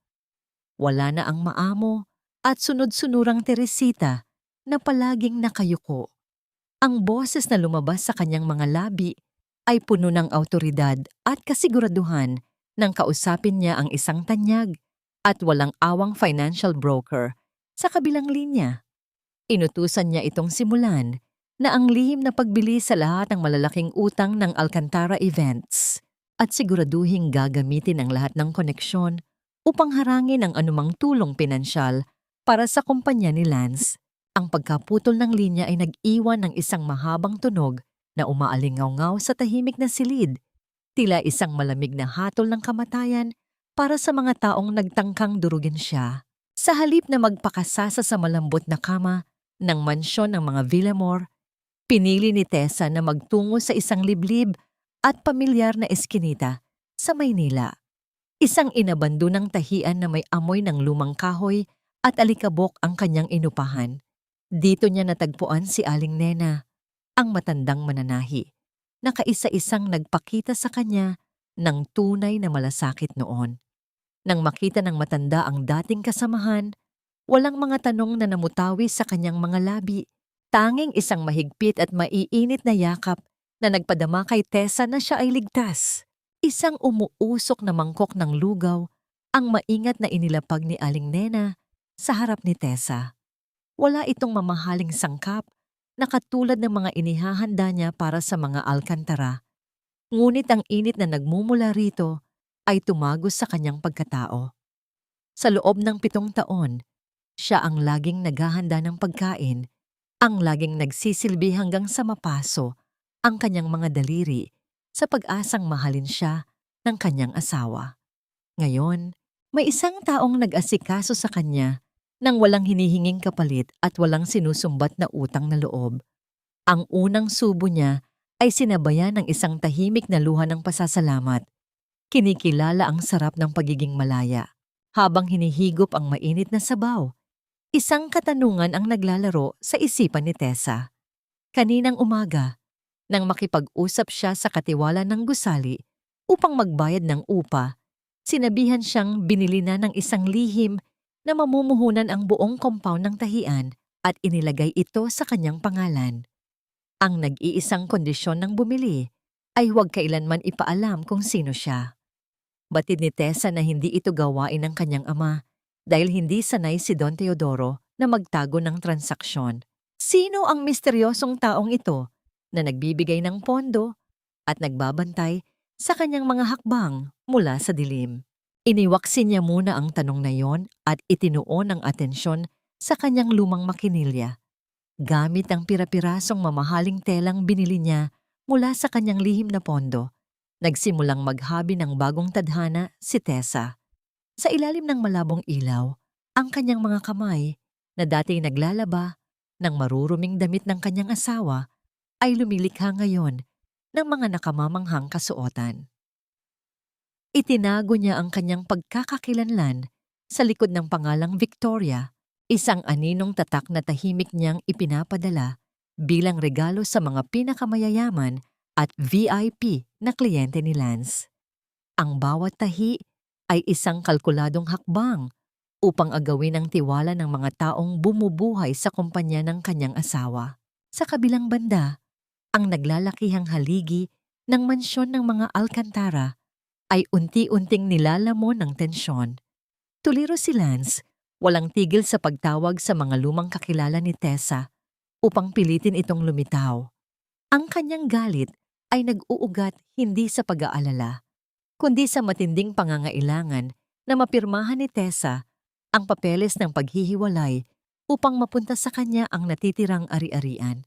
Wala na ang maamo at sunod-sunurang Teresita na palaging nakayuko. Ang boses na lumabas sa kanyang mga labi ay puno ng awtoridad at kasiguraduhan nang kausapin niya ang isang tanyag at walang awang financial broker sa kabilang linya. Inutusan niya itong simulan na ang lihim na pagbili sa lahat ng malalaking utang ng Alcantara Events at siguraduhing gagamitin ang lahat ng koneksyon upang harangin ang anumang tulong pinansyal para sa kumpanya ni Lance. Ang pagkaputol ng linya ay nag-iwan ng isang mahabang tunog na umaalingaw-ngaw sa tahimik na silid, tila isang malamig na hatol ng kamatayan para sa mga taong nagtangkang durugin siya. Sa halip na magpakasasa sa malambot na kama ng mansyon ng mga Villamor, pinili ni Tessa na magtungo sa isang liblib at pamilyar na eskinita sa Maynila. Isang inabandonang tahian na may amoy ng lumang kahoy at alikabok ang kanyang inupahan. Dito niya natagpuan si Aling Nena, ang matandang mananahi, na kaisa-isang nagpakita sa kanya ng tunay na malasakit noon. Nang makita ng matanda ang dating kasamahan, walang mga tanong na namutawi sa kanyang mga labi, tanging isang mahigpit at maiinit na yakap na nagpadama kay Tessa na siya ay ligtas. Isang umuusok na mangkok ng lugaw ang maingat na inilapag ni Aling Nena sa harap ni Tessa. Wala itong mamahaling sangkap na katulad ng mga inihahanda niya para sa mga Alcantara. Ngunit ang init na nagmumula rito ay tumagos sa kanyang pagkatao. Sa loob ng 7 taon, siya ang laging naghahanda ng pagkain, ang laging nagsisilbi hanggang sa mapaso ang kanyang mga daliri sa pag-asang mahalin siya ng kanyang asawa. Ngayon, may isang taong nag-asikaso sa kanya nang walang hinihinging kapalit at walang sinusumbat na utang na loob. Ang unang subo niya ay sinabayan ng isang tahimik na luha ng pasasalamat. Kinikilala ang sarap ng pagiging malaya habang hinihigop ang mainit na sabaw. Isang katanungan ang naglalaro sa isipan ni Tessa. Kaninang umaga, nang makipag-usap siya sa katiwala ng gusali upang magbayad ng upa, sinabihan siyang binili na ng isang lihim na mamumuhunan ang buong compound ng tahian at inilagay ito sa kanyang pangalan. Ang nag-iisang kondisyon ng bumili ay huwag kailanman ipaalam kung sino siya. Batid ni Tessa na hindi ito gawain ng kanyang ama dahil hindi sanay si Don Teodoro na magtago ng transaksyon. Sino ang misteryosong taong ito na nagbibigay ng pondo at nagbabantay sa kanyang mga hakbang mula sa dilim? Iniwaksin niya muna ang tanong na yon at itinuon ang atensyon sa kanyang lumang makinilya. Gamit ang pira-pirasong mamahaling telang binili niya mula sa kanyang lihim na pondo, nagsimulang maghabi ng bagong tadhana si Tessa. Sa ilalim ng malabong ilaw, ang kanyang mga kamay na dati naglalaba ng maruruming damit ng kanyang asawa ay lumilikha ngayon ng mga nakamamanghang kasuotan. Itinago niya ang kanyang pagkakakilanlan sa likod ng pangalang Victoria, isang aninong tatak na tahimik niyang ipinapadala bilang regalo sa mga pinakamayayaman at VIP na kliyente ni Lance. Ang bawat tahi ay isang kalkuladong hakbang upang agawin ang tiwala ng mga taong bumubuhay sa kumpanya ng kanyang asawa. Sa kabilang banda, ang naglalakihang haligi ng mansyon ng mga Alcantara ay unti-unting nilalamon ng tensyon. Tuliro si Lance, walang tigil sa pagtawag sa mga lumang kakilala ni Tessa upang pilitin itong lumitaw. Ang kanyang galit ay nag-uugat hindi sa pag-aalala, kundi sa matinding pangangailangan na mapirmahan ni Tessa ang papeles ng paghihiwalay upang mapunta sa kanya ang natitirang ari-arian.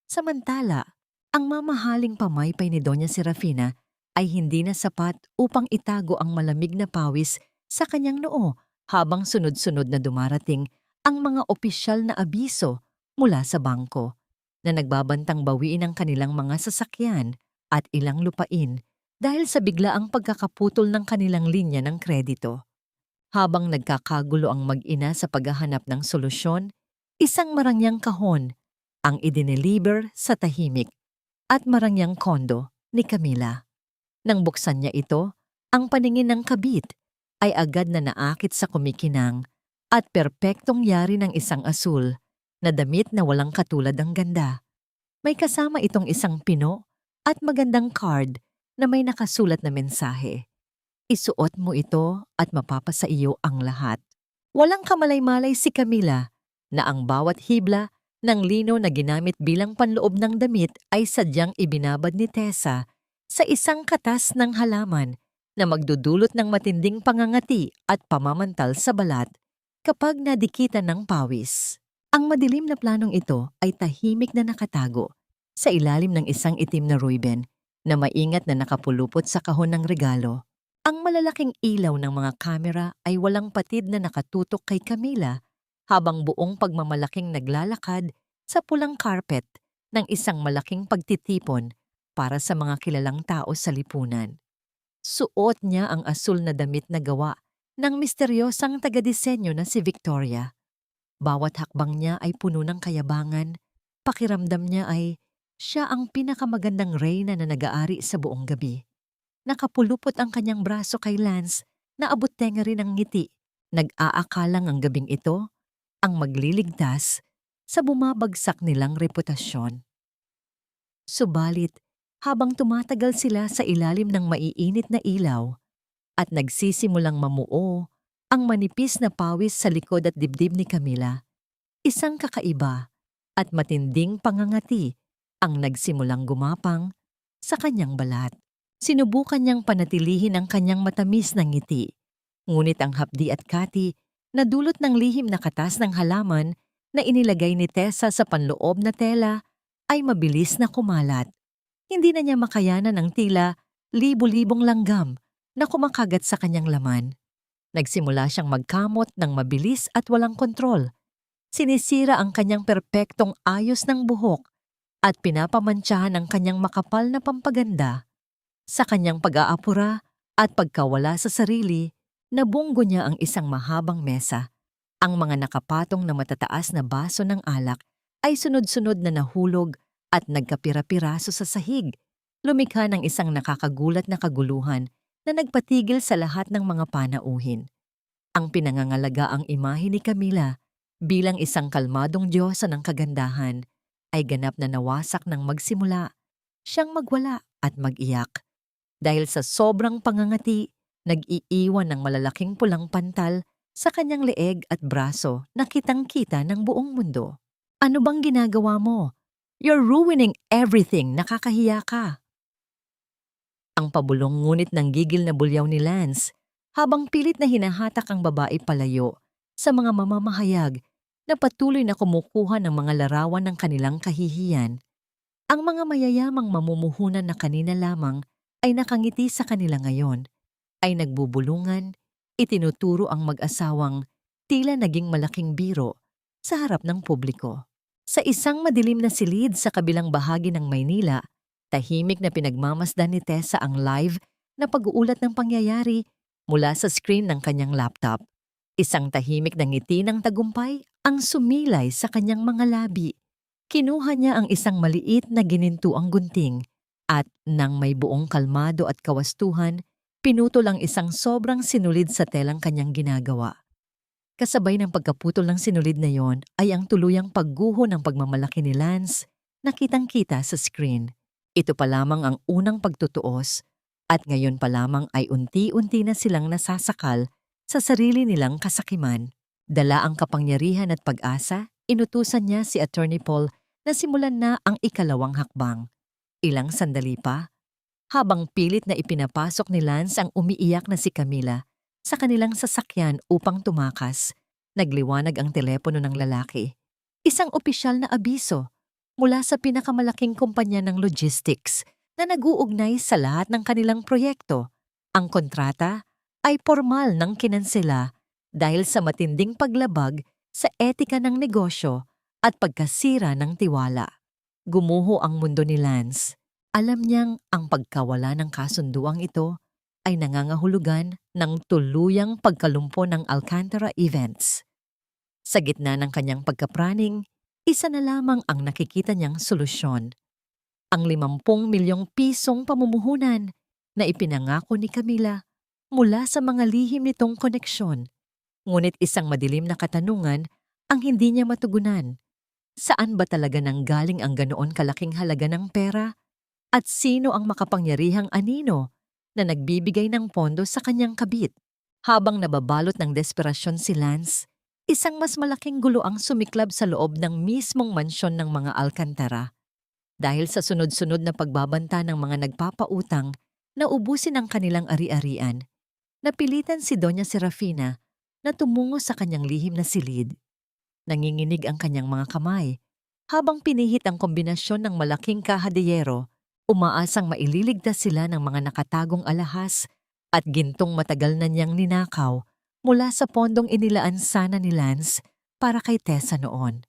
Samantala, ang mamahaling pamaypay ni Doña Serafina ay hindi na sapat upang itago ang malamig na pawis sa kanyang noo habang sunod-sunod na dumarating ang mga opisyal na abiso mula sa bangko na nagbabantang bawiin ang kanilang mga sasakyan at ilang lupain dahil sa biglaang pagkakaputol ng kanilang linya ng kredito. Habang nagkakagulo ang mag-ina sa paghahanap ng solusyon, isang marangyang kahon ang idineliver sa tahimik at marangyang kondo ni Camila. Nang buksan niya ito, ang paningin ng kabit ay agad na naakit sa kumikinang at perpektong yari ng isang asul na damit na walang katulad ang ganda. May kasama itong isang pino at magandang card na may nakasulat na mensahe. Isuot mo ito at mapapasa iyo ang lahat. Walang kamalay-malay si Camila na ang bawat hibla ng lino na ginamit bilang panloob ng damit ay sadyang ibinabad ni Tessa sa isang katas ng halaman na magdudulot ng matinding pangangati at pamamantal sa balat kapag nadikitan ng pawis. Ang madilim na planong ito ay tahimik na nakatago sa ilalim ng isang itim na ribbon na maingat na nakapulupot sa kahon ng regalo. Ang malalaking ilaw ng mga kamera ay walang patid na nakatutok kay Camila habang buong pagmamalaking naglalakad sa pulang carpet ng isang malaking pagtitipon para sa mga kilalang tao sa lipunan. Suot niya ang asul na damit na gawa ng misteryosang taga-disenyo na si Victoria. Bawat hakbang niya ay puno ng kayabangan, pakiramdam niya ay siya ang pinakamagandang reyna na nag-aari sa buong gabi. Nakapulupot ang kanyang braso kay Lance na abot-tenga rin ang ngiti. Nag-aakalang ang gabing ito ang magliligtas sa bumabagsak nilang reputasyon. Subalit, habang tumatagal sila sa ilalim ng maiinit na ilaw at nagsisimulang mamuo ang manipis na pawis sa likod at dibdib ni Camila, isang kakaiba at matinding pangangati ang nagsimulang gumapang sa kanyang balat. Sinubukan niyang panatilihin ang kanyang matamis na ngiti, ngunit ang hapdi at kati na dulot ng lihim na katas ng halaman na inilagay ni Tessa sa panloob na tela ay mabilis na kumalat. Hindi na niya makayanan ng tila libu-libong langgam na kumakagat sa kanyang laman. Nagsimula siyang magkamot ng mabilis at walang kontrol. Sinisira ang kanyang perpektong ayos ng buhok at pinapamantsahan ang kanyang makapal na pampaganda. Sa kanyang pag-aapura at pagkawala sa sarili, nabunggo niya ang isang mahabang mesa. Ang mga nakapatong na matataas na baso ng alak ay sunod-sunod na nahulog at nagkapira-piraso sa sahig. Lumikha ng isang nakakagulat na kaguluhan na nagpatigil sa lahat ng mga panauhin. Ang pinangangalaga ang imahe ni Camila bilang isang kalmadong diyosa ng kagandahan ay ganap na nawasak nang magsimula siyang magwala at mag-iyak. Dahil sa sobrang pangangati, nag-iiwan ng malalaking pulang pantal sa kanyang leeg at braso na kitang-kita ng buong mundo. Ano bang ginagawa mo? You're ruining everything, nakakahiya ka. Ang pabulong ngunit ng gigil na bulyaw ni Lance habang pilit na hinahatak ang babae palayo sa mga mamamahayag na patuloy na kumukuha ng mga larawan ng kanilang kahihiyan. Ang mga mayayamang mamumuhunan na kanina lamang ay nakangiti sa kanila ngayon, ay nagbubulungan, itinuturo ang mag-asawang tila naging malaking biro sa harap ng publiko. Sa isang madilim na silid sa kabilang bahagi ng Maynila, tahimik na pinagmamasdan ni Tessa ang live na pag-uulat ng pangyayari mula sa screen ng kanyang laptop. Isang tahimik na ngiti ng tagumpay ang sumilay sa kanyang mga labi. Kinuha niya ang isang maliit na ginintuang gunting at nang may buong kalmado at kawastuhan, pinutol ang isang sobrang sinulid sa telang kanyang ginagawa. Kasabay ng pagkaputol ng sinulid na yon ay ang tuluyang pagguho ng pagmamalaki ni Lance na kitang-kita sa screen. Ito pa lamang ang unang pagtutuos at ngayon pa lamang ay unti-unti na silang nasasakal sa sarili nilang kasakiman. Dala ang kapangyarihan at pag-asa, inutusan niya si Attorney Paul na simulan na ang ikalawang hakbang. Ilang sandali pa, habang pilit na ipinapasok ni Lance ang umiiyak na si Camila sa kanilang sasakyan upang tumakas. Nagliwanag ang telepono ng lalaki. Isang opisyal na abiso mula sa pinakamalaking kumpanya ng logistics na nag-uugnay sa lahat ng kanilang proyekto. Ang kontrata ay formal ng kinansela dahil sa matinding paglabag sa etika ng negosyo at pagkasira ng tiwala. Gumuho ang mundo ni Lance. Alam niyang ang pagkawala ng kasunduang ito ay nangangahulugan ng tuluyang pagkalumpo ng Alcantara Events. Sa gitna ng kanyang pagkapraning, isa na lamang ang nakikita niyang solusyon. Ang 50 milyong pisong pamumuhunan na ipinangako ni Camila mula sa mga lihim nitong koneksyon. Ngunit isang madilim na katanungan ang hindi niya matugunan. Saan ba talaga nanggaling ang ganoon kalaking halaga ng pera? At sino ang makapangyarihang anino na nagbibigay ng pondo sa kanyang kabit? Habang nababalot ng desperasyon si Lance, isang mas malaking gulo ang sumiklab sa loob ng mismong mansyon ng mga Alcantara. Dahil sa sunod-sunod na pagbabanta ng mga nagpapautang na ubusin ang kanilang ari-arian, napilitan si Doña Serafina na tumungo sa kanyang lihim na silid. Nanginginig ang kanyang mga kamay habang pinihit ang kombinasyon ng malaking kahadiyero, umaasang maililigtas sila ng mga nakatagong alahas at gintong matagal na niyang ninakaw mula sa pondong inilaan sana ni Lance para kay Tessa noon.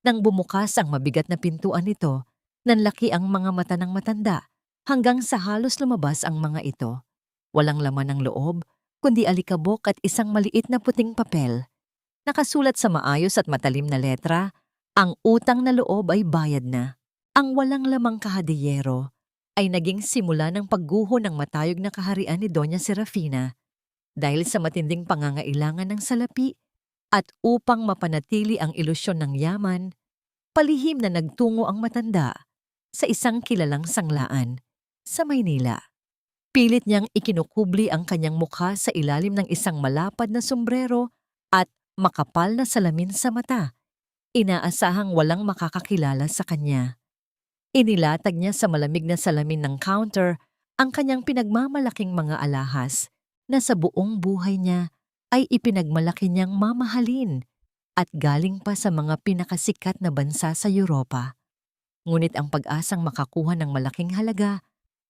Nang bumukas ang mabigat na pintuan nito, nanlaki ang mga mata ng matanda hanggang sa halos lumabas ang mga ito. Walang laman ng loob, kundi alikabok at isang maliit na puting papel. Nakasulat sa maayos at matalim na letra, ang utang na loob ay bayad na. Ang walang lamang kahadiyero ay naging simula ng pagguho ng matayog na kaharian ni Doña Serafina dahil sa matinding pangangailangan ng salapi at upang mapanatili ang ilusyon ng yaman, palihim na nagtungo ang matanda sa isang kilalang sanglaan sa Maynila. Pilit niyang ikinukubli ang kanyang mukha sa ilalim ng isang malapad na sombrero at makapal na salamin sa mata. Inaasahang walang makakakilala sa kanya. Inilatag niya sa malamig na salamin ng counter ang kanyang pinagmamalaking mga alahas na sa buong buhay niya ay ipinagmalaki niyang mamahalin at galing pa sa mga pinakasikat na bansa sa Europa. Ngunit ang pag-asang makakuha ng malaking halaga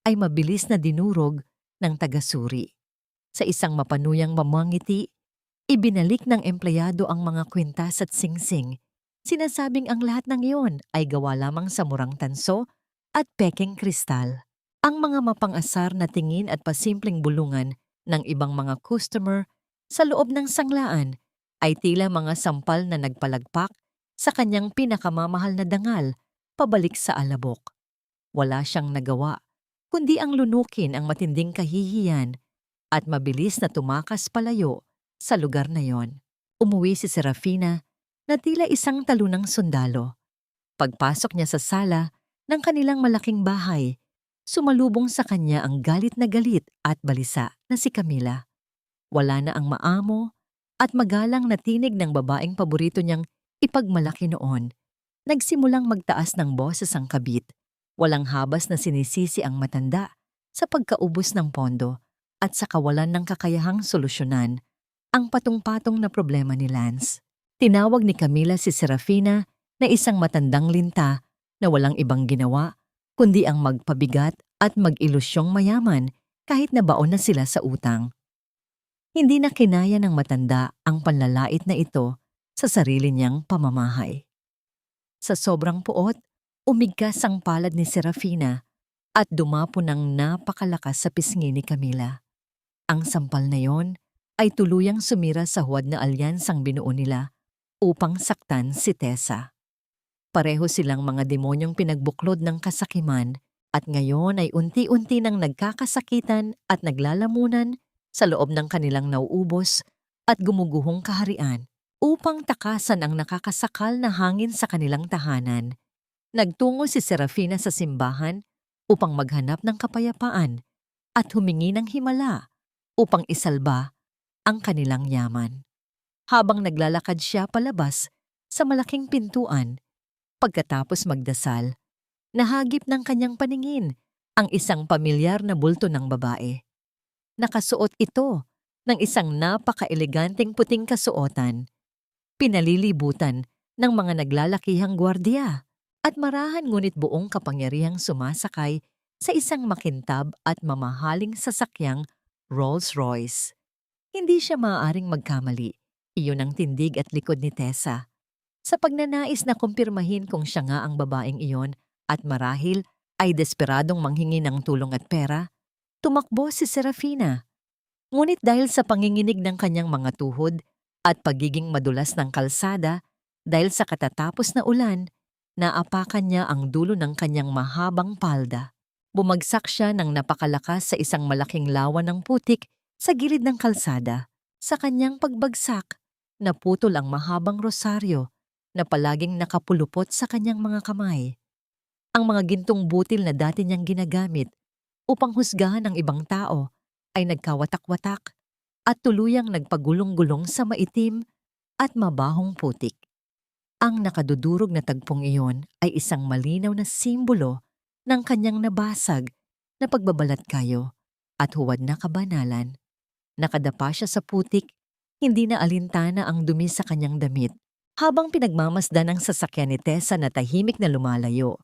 ay mabilis na dinurog ng taga-suri. Sa isang mapanuyang mamangiti, ibinalik ng empleyado ang mga kwintas at singsing. Sinasabing ang lahat ng iyon ay gawa lamang sa murang tanso at peking kristal. Ang mga mapang-asar na tingin at pasimpleng bulungan ng ibang mga customer sa loob ng sanglaan ay tila mga sampal na nagpalagpak sa kanyang pinakamamahal na dangal pabalik sa alabok. Wala siyang nagawa, kundi ang lunukin ang matinding kahihiyan at mabilis na tumakas palayo sa lugar na yon. Umuwi si Serafina na tila isang talunang sundalo. Pagpasok niya sa sala ng kanilang malaking bahay, sumalubong sa kanya ang galit at balisa na si Camila. Wala na ang maamo at magalang na tinig ng babaeng paborito niyang ipagmalaki noon. Nagsimulang magtaas ng boses ang kabit. Walang habas na sinisisi ang matanda sa pagkaubos ng pondo at sa kawalan ng kakayahang solusyonan ang patong-patong na problema ni Lance. Tinawag ni Camila si Serafina na isang matandang linta na walang ibang ginawa kundi ang magpabigat at mag-ilusyong mayaman kahit na baon na sila sa utang. Hindi na kinaya ng matanda ang panlalait na ito sa sarili niyang pamamahay. Sa sobrang puot, umigkas ang palad ni Serafina at dumapo ng napakalakas sa pisngi ni Camila. Ang sampal na yon ay tuluyang sumira sa huwad na alyansang binuo nila upang saktan si Tessa. Pareho silang mga demonyong pinagbuklod ng kasakiman at ngayon ay unti-unti nang nagkakasakitan at naglalamunan sa loob ng kanilang nauubos at gumuguhong kaharian upang takasan ang nakakasakal na hangin sa kanilang tahanan. Nagtungo si Serafina sa simbahan upang maghanap ng kapayapaan at humingi ng himala upang isalba ang kanilang yaman. Habang naglalakad siya palabas sa malaking pintuan, pagkatapos magdasal, nahagip ng kanyang paningin ang isang pamilyar na bulto ng babae. Nakasuot ito ng isang napaka-eleganteng puting kasuotan, pinalilibutan ng mga naglalakihang gwardiya at marahan ngunit buong kapangyarihang sumasakay sa isang makintab at mamahaling sasakyang Rolls-Royce. Hindi siya maaaring magkamali. Iyon ang tindig at likod ni Tessa. Sa pagnanais na kumpirmahin kung siya nga ang babaeng iyon at marahil ay desperadong manghingi ng tulong at pera, tumakbo si Serafina. Ngunit dahil sa panginginig ng kanyang mga tuhod at pagiging madulas ng kalsada dahil sa katatapos na ulan, naapakan niya ang dulo ng kanyang mahabang palda. Bumagsak siya ng napakalakas sa isang malaking lawa ng putik sa gilid ng kalsada. Sa kanyang pagbagsak, naputol ang mahabang rosaryo na palaging nakapulupot sa kanyang mga kamay. Ang mga gintong butil na dati niyang ginagamit upang husgahan ang ibang tao ay nagkawatak-watak at tuluyang nagpagulong-gulong sa maitim at mabahong putik. Ang nakadudurog na tagpong iyon ay isang malinaw na simbolo ng kanyang nabasag na pagbabalat kayo at huwad na kabanalan. Nakadapa siya sa putik, hindi na alintana ang dumi sa kanyang damit. Habang pinagmamasdan ang sasakyan ni Tessa na tahimik na lumalayo,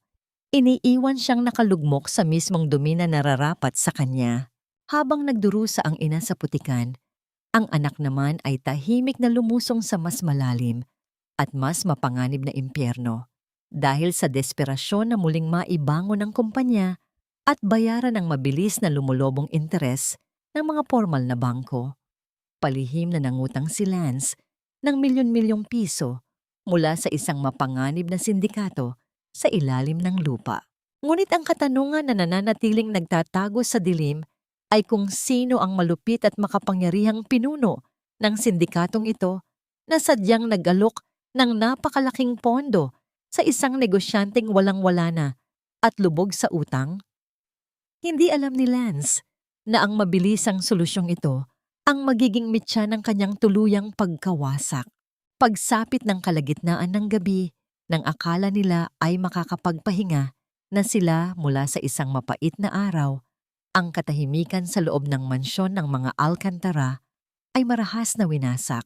iniiwan siyang nakalugmok sa mismong dumi na nararapat sa kanya. Habang nagdurusa ang ina sa putikan, ang anak naman ay tahimik na lumusong sa mas malalim at mas mapanganib na impyerno dahil sa desperasyon na muling maibangon ng kumpanya at bayaran ng mabilis na lumulobong interes ng mga formal na bangko. Palihim na nangutang si Lance ng milyon-milyong piso mula sa isang mapanganib na sindikato sa ilalim ng lupa. Ngunit ang katanungan na nananatiling nagtatago sa dilim ay kung sino ang malupit at makapangyarihang pinuno ng sindikatong ito na sadyang nag-alok ng napakalaking pondo sa isang negosyanteng walang-wala na at lubog sa utang. Hindi alam ni Lance na ang mabilisang solusyong ito ang magiging mitya ng kanyang tuluyang pagkawasak. Pagsapit ng kalagitnaan ng gabi, nang akala nila ay makakapagpahinga na sila mula sa isang mapait na araw, ang katahimikan sa loob ng mansyon ng mga Alcantara ay marahas na winasak.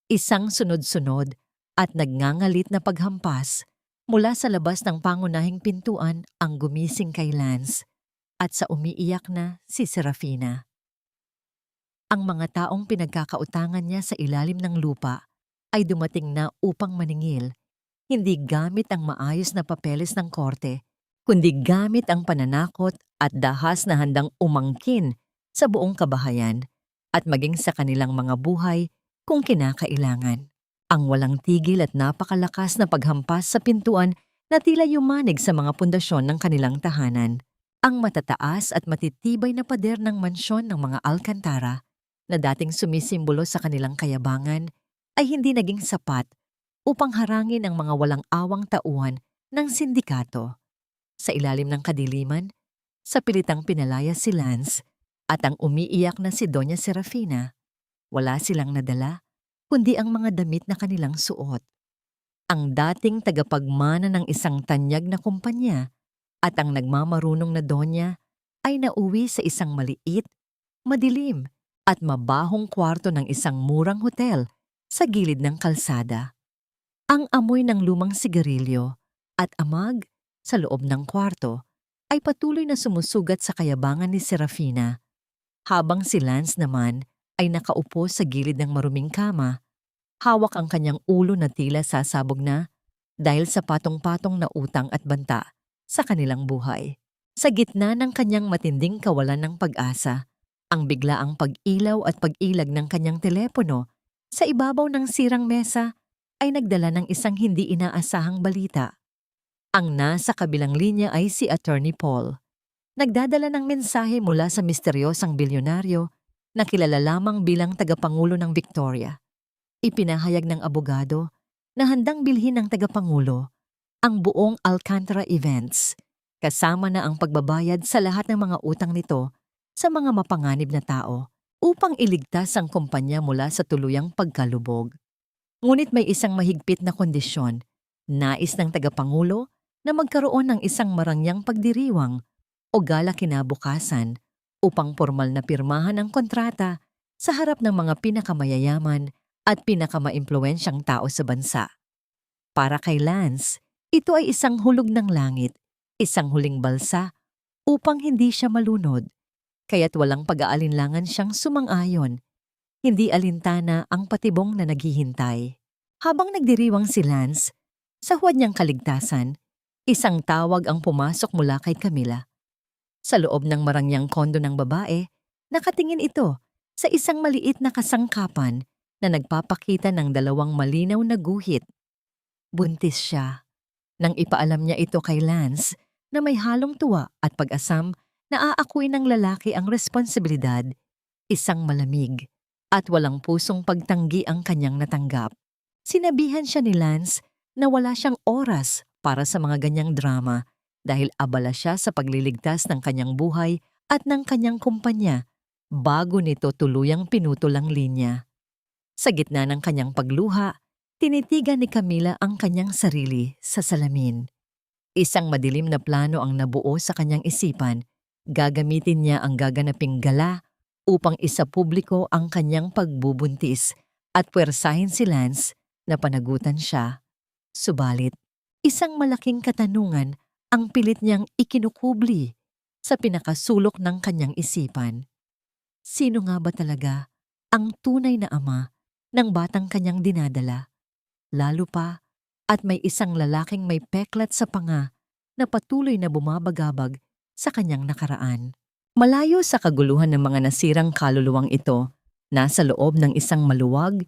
Isang sunod-sunod at nagngangalit na paghampas mula sa labas ng pangunahing pintuan ang gumising kay Lance at sa umiiyak na si Serafina. Ang mga taong pinagkakautangan niya sa ilalim ng lupa ay dumating na upang maningil, hindi gamit ang maayos na papeles ng korte, kundi gamit ang pananakot at dahas na handang umangkin sa buong kabahayan at maging sa kanilang mga buhay kung kinakailangan. Ang walang tigil at napakalakas na paghampas sa pintuan na tila yumanig sa mga pundasyon ng kanilang tahanan. Ang matataas at matitibay na pader ng mansyon ng mga Alcantara na dating sumisimbolo sa kanilang kayabangan ay hindi naging sapat upang harangin ang mga walang awang tauhan ng sindikato. Sa ilalim ng kadiliman, sa pilitang pinalaya si Lance at ang umiiyak na si Doña Serafina, wala silang nadala kundi ang mga damit na kanilang suot. Ang dating tagapagmana ng isang tanyag na kumpanya at ang nagmamarunong na donya ay nauwi sa isang maliit, madilim at mabahong kwarto ng isang murang hotel sa gilid ng kalsada. Ang amoy ng lumang sigarilyo at amag sa loob ng kwarto ay patuloy na sumusugat sa kayabangan ni Serafina, habang si Lance naman ay nakaupo sa gilid ng maruming kama, hawak ang kanyang ulo na tila sasabog na dahil sa patong-patong na utang at banta sa kanilang buhay. Sa gitna ng kanyang matinding kawalan ng pag-asa, ang biglaang pag-ilaw at pag-ilag ng kanyang telepono sa ibabaw ng sirang mesa ay nagdala ng isang hindi inaasahang balita. Ang nasa kabilang linya ay si Attorney Paul. Nagdadala ng mensahe mula sa misteryosang bilyonaryo na kilala lamang bilang tagapangulo ng Victoria. Ipinahayag ng abogado na handang bilhin ng tagapangulo ang buong Alcantara Events, kasama na ang pagbabayad sa lahat ng mga utang nito sa mga mapanganib na tao upang iligtas ang kumpanya mula sa tuluyang pagkalubog. Ngunit may isang mahigpit na kondisyon. Nais ng tagapangulo na magkaroon ng isang marangyang pagdiriwang o gala kinabukasan upang formal na pirmahan ang kontrata sa harap ng mga pinakamayayaman at pinakamaimpluwensyang tao sa bansa. Para kay Lance, ito ay isang hulog ng langit, isang huling balsa upang hindi siya malunod, kaya't walang pag-aalinlangan siyang sumang-ayon, hindi alintana ang patibong na naghihintay. Habang nagdiriwang si Lance, sa huwad niyang kaligtasan, isang tawag ang pumasok mula kay Camila. Sa loob ng marangyang kondo ng babae, nakatingin ito sa isang maliit na kasangkapan na nagpapakita ng dalawang malinaw na guhit. Buntis siya. Nang ipaalam niya ito kay Lance na may halong tuwa at pag-asam na aakuin ng lalaki ang responsibilidad, isang malamig at walang pusong pagtanggi ang kanyang natanggap. Sinabihan siya ni Lance na wala siyang oras para sa mga ganyang drama dahil abala siya sa pagliligtas ng kanyang buhay at ng kanyang kumpanya bago nito tuluyang pinutol ang linya. Sa gitna ng kanyang pagluha, tinitigan ni Camila ang kanyang sarili sa salamin. Isang madilim na plano ang nabuo sa kanyang isipan. Gagamitin niya ang gaganaping gala upang isapubliko ang kanyang pagbubuntis at puwersahin si Lance na panagutan siya. Subalit, isang malaking katanungan ang pilit niyang ikinukubli sa pinakasulok ng kanyang isipan. Sino nga ba talaga ang tunay na ama ng batang kanyang dinadala? Lalo pa at may isang lalaking may peklat sa panga na patuloy na bumabagabag sa kanyang nakaraan. Malayo sa kaguluhan ng mga nasirang kaluluwang ito, nasa loob ng isang maluwag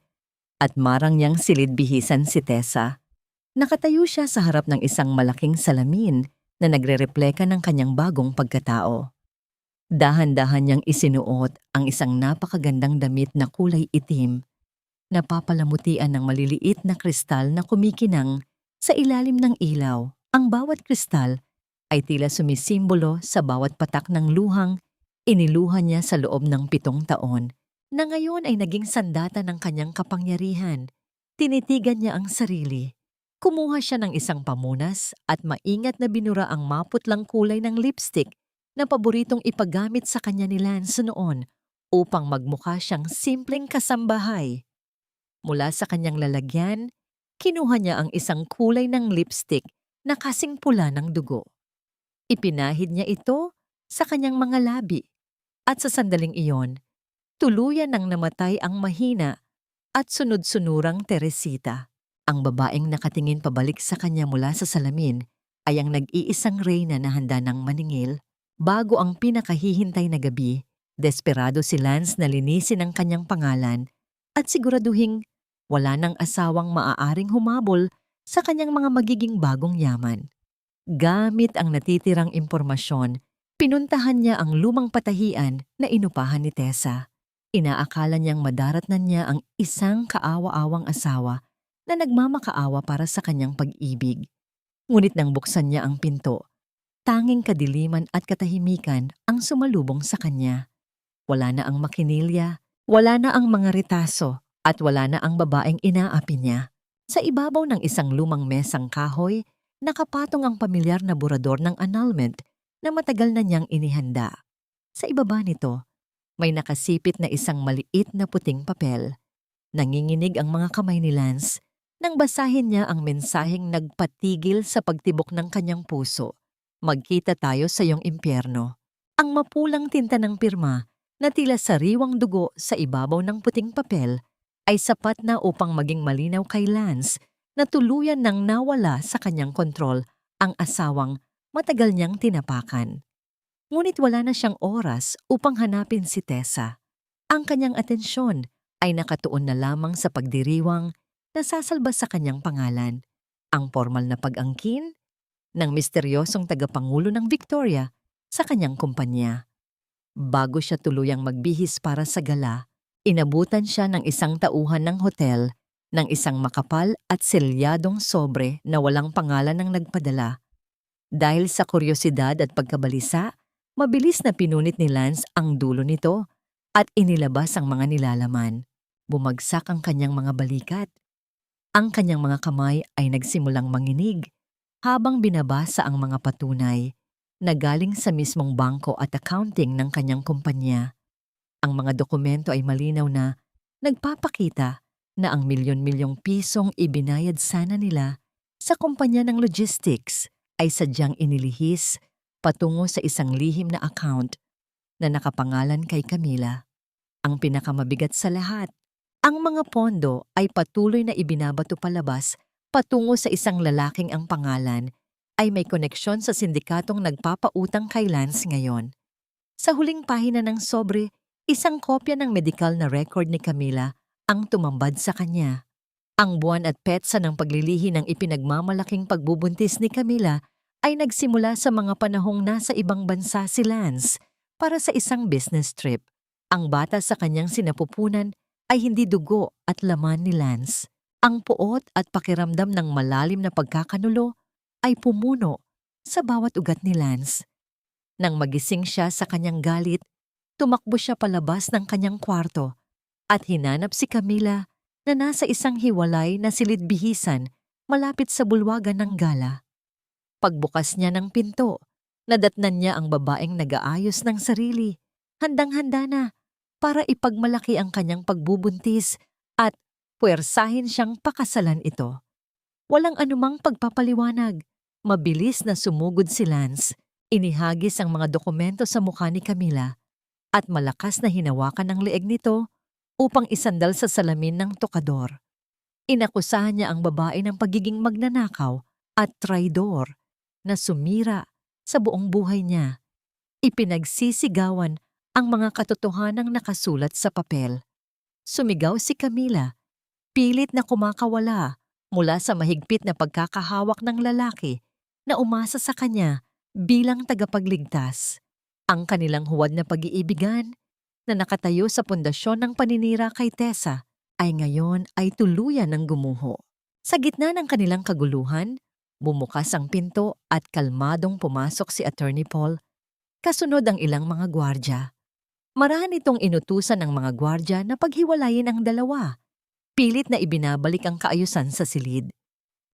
at marangyang silid-bihisan si Tessa. Nakatayo siya sa harap ng isang malaking salamin na nagrerepleka ng kanyang bagong pagkatao. Dahan-dahan niyang isinuot ang isang napakagandang damit na kulay itim, napapalamutian ng maliliit na kristal na kumikinang sa ilalim ng ilaw. Ang bawat kristal ay tila sumisimbolo sa bawat patak ng luhang iniluhan niya sa loob ng 7 taon, na ngayon ay naging sandata ng kanyang kapangyarihan. Tinitigan niya ang sarili. Kumuha siya ng isang pamunas at maingat na binura ang maputlang kulay ng lipstick na paboritong ipagamit sa kanya ni Lance noon upang magmukha siyang simpleng kasambahay. Mula sa kanyang lalagyan, kinuha niya ang isang kulay ng lipstick na kasing pula ng dugo. Ipinahid niya ito sa kanyang mga labi at sa sandaling iyon, tuluyan nang namatay ang mahina at sunod-sunurang Teresita. Ang babaeng nakatingin pabalik sa kanya mula sa salamin ay ang nag-iisang reyna na handa ng maningil. Bago ang pinakahihintay na gabi, desperado si Lance na linisin ang kanyang pangalan at siguraduhing wala nang asawang maaaring humabol sa kanyang mga magiging bagong yaman. Gamit ang natitirang impormasyon, pinuntahan niya ang lumang patahian na inupahan ni Tessa. Inaakala niyang madaratnan niya ang isang kaawa-awang asawa na nagmamakaawa para sa kanyang pag-ibig. Ngunit nang buksan niya ang pinto, tanging kadiliman at katahimikan ang sumalubong sa kanya. Wala na ang makinilya, wala na ang mga retaso, at wala na ang babaeng inaapi niya. Sa ibabaw ng isang lumang mesang kahoy, nakapatong ang pamilyar na burador ng annulment na matagal na niyang inihanda. Sa ibaba nito, may nakasipit na isang maliit na puting papel. Nanginginig ang mga kamay ni Lance nang basahin niya ang mensaheng nagpatigil sa pagtibok ng kanyang puso. Magkita tayo sa iyong impyerno. Ang mapulang tinta ng pirma na tila sariwang dugo sa ibabaw ng puting papel ay sapat na upang maging malinaw kay Lance na tuluyan nang nawala sa kanyang kontrol ang asawang matagal niyang tinapakan. Ngunit wala na siyang oras upang hanapin si Tessa. Ang kanyang atensyon ay nakatuon na lamang sa pagdiriwang na sasalba sa kanyang pangalan, ang formal na pag-angkin ng misteryosong tagapangulo ng Victoria sa kanyang kumpanya. Bago siya tuluyang magbihis para sa gala, inabutan siya ng isang tauhan ng hotel ng isang makapal at selyadong sobre na walang pangalan ng nagpadala. Dahil sa kuryosidad at pagkabalisa, mabilis na pinunit ni Lance ang dulo nito at inilabas ang mga nilalaman. Bumagsak ang kanyang mga balikat. Ang kanyang mga kamay ay nagsimulang manginig habang binabasa ang mga patunay na galing sa mismong bangko at accounting ng kanyang kumpanya. Ang mga dokumento ay malinaw na nagpapakita na ang milyon-milyong pisong ibinayad sana nila sa kumpanya ng logistics ay sadyang inilihis patungo sa isang lihim na account na nakapangalan kay Camila. Ang pinakamabigat sa lahat, ang mga pondo ay patuloy na ibinabato palabas patungo sa isang lalaking ang pangalan ay may koneksyon sa sindikatong nagpapautang kay Lance ngayon. Sa huling pahina ng sobre, isang kopya ng medikal na record ni Camila ang tumambad sa kanya. Ang buwan at petsa ng paglilihi ng ipinagmamalaking pagbubuntis ni Camila ay nagsimula sa mga panahong nasa ibang bansa si Lance para sa isang business trip. Ang bata sa kanyang sinapupunan ay hindi dugo at laman ni Lance. Ang puot at pakiramdam ng malalim na pagkakanulo ay pumuno sa bawat ugat ni Lance. Nang magising siya sa kanyang galit, tumakbo siya palabas ng kanyang kwarto at hinanap si Camila na nasa isang hiwalay na silid-bihisan malapit sa bulwagan ng gala. Pagbukas niya ng pinto, nadatnan niya ang babaeng nag-aayos ng sarili, handang-handa na para ipagmalaki ang kanyang pagbubuntis at puwersahin siyang pakasalan ito. Walang anumang pagpapaliwanag, mabilis na sumugod si Lance, inihagis ang mga dokumento sa mukha ni Camila at malakas na hinawakan ang leeg nito upang isandal sa salamin ng tokador. Inakusahan niya ang babae ng pagiging magnanakaw at traidor na sumira sa buong buhay niya. Ipinagsisigawan ang mga katotohanang nakasulat sa papel. Sumigaw si Camila, pilit na kumakawala mula sa mahigpit na pagkakahawak ng lalaki na umasa sa kanya bilang tagapagligtas. Ang kanilang huwad na pag-iibigan na nakatayo sa pundasyon ng paninira kay Tessa ay ngayon ay tuluyan ng gumuho. Sa gitna ng kanilang kaguluhan, bumukas ang pinto at kalmadong pumasok si Attorney Paul, kasunod ang ilang mga gwardya. Marahan itong inutusan ng mga gwardya na paghiwalayin ang dalawa. Pilit na ibinabalik ang kaayusan sa silid.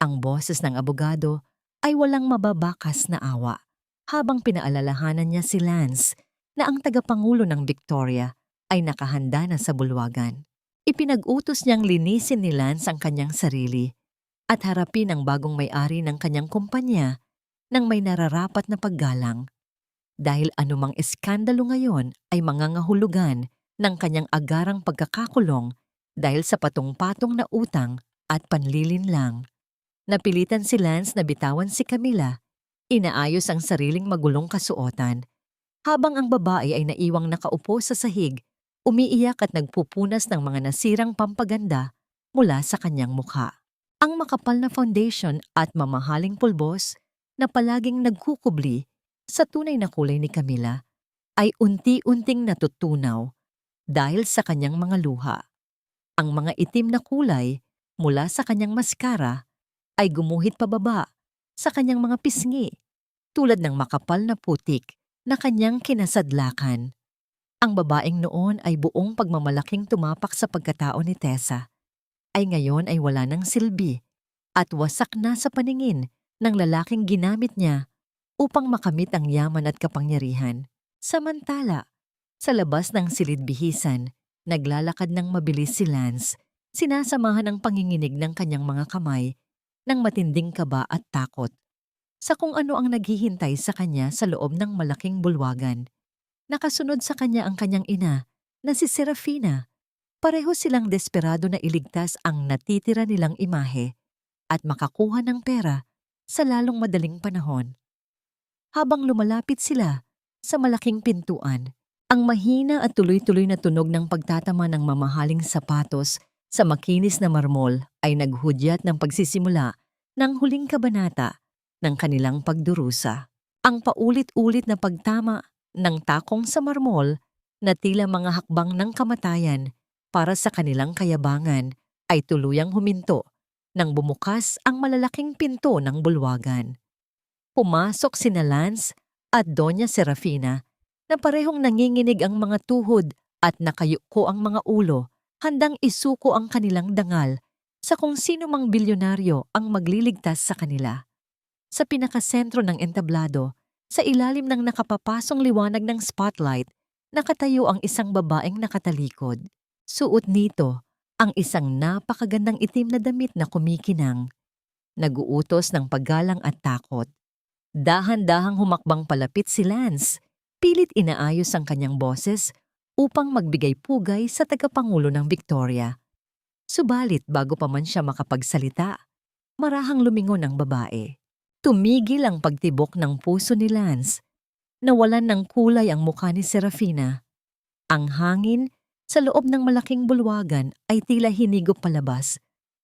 Ang boses ng abogado ay walang mababakas na awa, habang pinaalalahanan niya si Lance na ang tagapangulo ng Victoria ay nakahanda na sa bulwagan. Ipinag-utos niyang linisin ni Lance ang kanyang sarili at harapin ang bagong may-ari ng kanyang kumpanya ng may nararapat na paggalang. Dahil anumang eskandalo ngayon ay mangangahulugan ng kanyang agarang pagkakakulong dahil sa patong-patong na utang at panlilinlang. Napilitan si Lance na bitawan si Camila, inaayos ang sariling magulong kasuotan, habang ang babae ay naiwang nakaupo sa sahig, umiiyak at nagpupunas ng mga nasirang pampaganda mula sa kanyang mukha. Ang makapal na foundation at mamahaling pulbos na palaging nagkukubli sa tunay na kulay ni Camila ay unti-unting natutunaw dahil sa kanyang mga luha. Ang mga itim na kulay mula sa kanyang maskara ay gumuhit pababa sa kanyang mga pisngi tulad ng makapal na putik na kanyang kinasadlakan. Ang babaeng noon ay buong pagmamalaking tumapak sa pagkatao ni Tessa ay ngayon ay wala ng silbi at wasak na sa paningin ng lalaking ginamit niya upang makamit ang yaman at kapangyarihan. Samantala, sa labas ng silid-bihisan, naglalakad ng mabilis si Lance, sinasamahan ng panginginig ng kanyang mga kamay ng matinding kaba at takot sa kung ano ang naghihintay sa kanya sa loob ng malaking bulwagan. Nakasunod sa kanya ang kanyang ina na si Serafina. Pareho silang desperado na iligtas ang natitira nilang imahe at makakuha ng pera sa lalong madaling panahon. Habang lumalapit sila sa malaking pintuan, ang mahina at tuloy-tuloy na tunog ng pagtatama ng mamahaling sapatos sa makinis na marmol ay naghudyat ng pagsisimula ng huling kabanata ng kanilang pagdurusa. Ang paulit-ulit na pagtama ng takong sa marmol na tila mga hakbang ng kamatayan para sa kanilang kayabangan ay tuluyang huminto nang bumukas ang malalaking pinto ng bulwagan. Pumasok sina Lance at Doña Serafina na parehong nanginginig ang mga tuhod at nakayuko ang mga ulo, handang isuko ang kanilang dangal sa kung sino mang bilyonaryo ang magliligtas sa kanila. Sa pinakasentro ng entablado, sa ilalim ng nakapapasong liwanag ng spotlight, nakatayo ang isang babaeng nakatalikod. Suot nito ang isang napakagandang itim na damit na kumikinang, naguutos ng paggalang at takot. Dahan-dahang humakbang palapit si Lance, pilit inaayos ang kanyang boses upang magbigay pugay sa tagapangulo ng Victoria. Subalit bago pa man siya makapagsalita, marahang lumingon ang babae. Tumigil ang pagtibok ng puso ni Lance. Nawalan ng kulay ang mukha ni Serafina. Ang hangin sa loob ng malaking bulwagan ay tila hinigop palabas.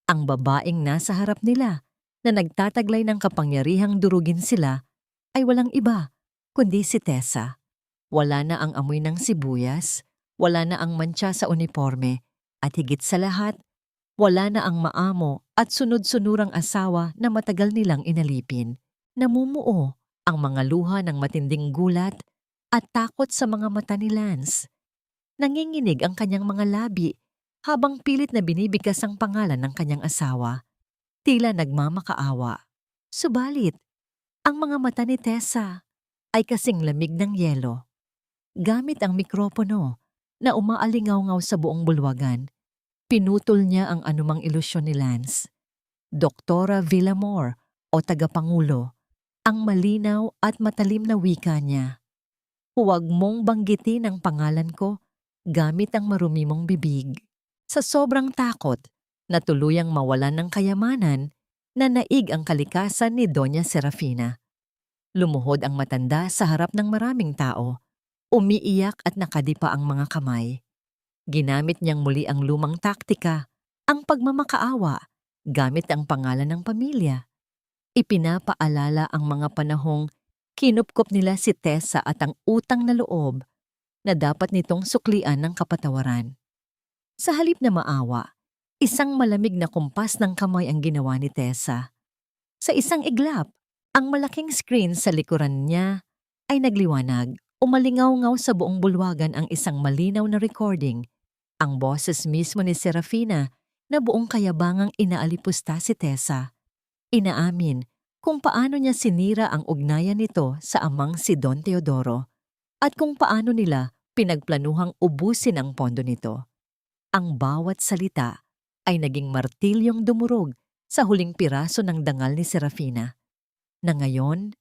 Ang babaeng nasa harap nila na nagtataglay ng kapangyarihang durugin sila ay walang iba kundi si Tessa. Wala na ang amoy ng sibuyas, wala na ang mantsa sa uniforme, at higit sa lahat, wala na ang maamo at sunod-sunurang asawa na matagal nilang inalipin. Namumuo ang mga luha ng matinding gulat at takot sa mga mata ni Lance. Nanginginig ang kanyang mga labi habang pilit na binibigkas ang pangalan ng kanyang asawa. Tila nagmamakaawa. Subalit, ang mga mata ni Tessa ay kasing lamig ng yelo. Gamit ang mikropono na umaalingaw-ngaw sa buong bulwagan, pinutol niya ang anumang ilusyon ni Lance. Doktora Villamor o tagapangulo, ang malinaw at matalim na wika niya. Huwag mong banggitin ang pangalan ko gamit ang marumi mong bibig. Sa sobrang takot na tuluyang mawalan ng kayamanan, nanaig ang kalikasan ni Doña Serafina. Lumuhod ang matanda sa harap ng maraming tao, umiiyak at nakadipa ang mga kamay. Ginamit niyang muli ang lumang taktika, ang pagmamakaawa, gamit ang pangalan ng pamilya. Ipinapaalala ang mga panahong kinupkop nila si Tessa at ang utang na loob na dapat nitong suklian ng kapatawaran. Sa halip na maawa, isang malamig na kumpas ng kamay ang ginawa ni Tessa. Sa isang iglap, ang malaking screen sa likuran niya ay nagliwanag. Umalingaw-ngaw sa buong bulwagan ang isang malinaw na recording, ang boses mismo ni Serafina na buong kayabangang inaalipusta si Tessa. Inaamin kung paano niya sinira ang ugnayan nito sa amang si Don Teodoro at kung paano nila pinagplanuhang ubusin ang pondo nito. Ang bawat salita ay naging martilyong dumurog sa huling piraso ng dangal ni Serafina, na ngayon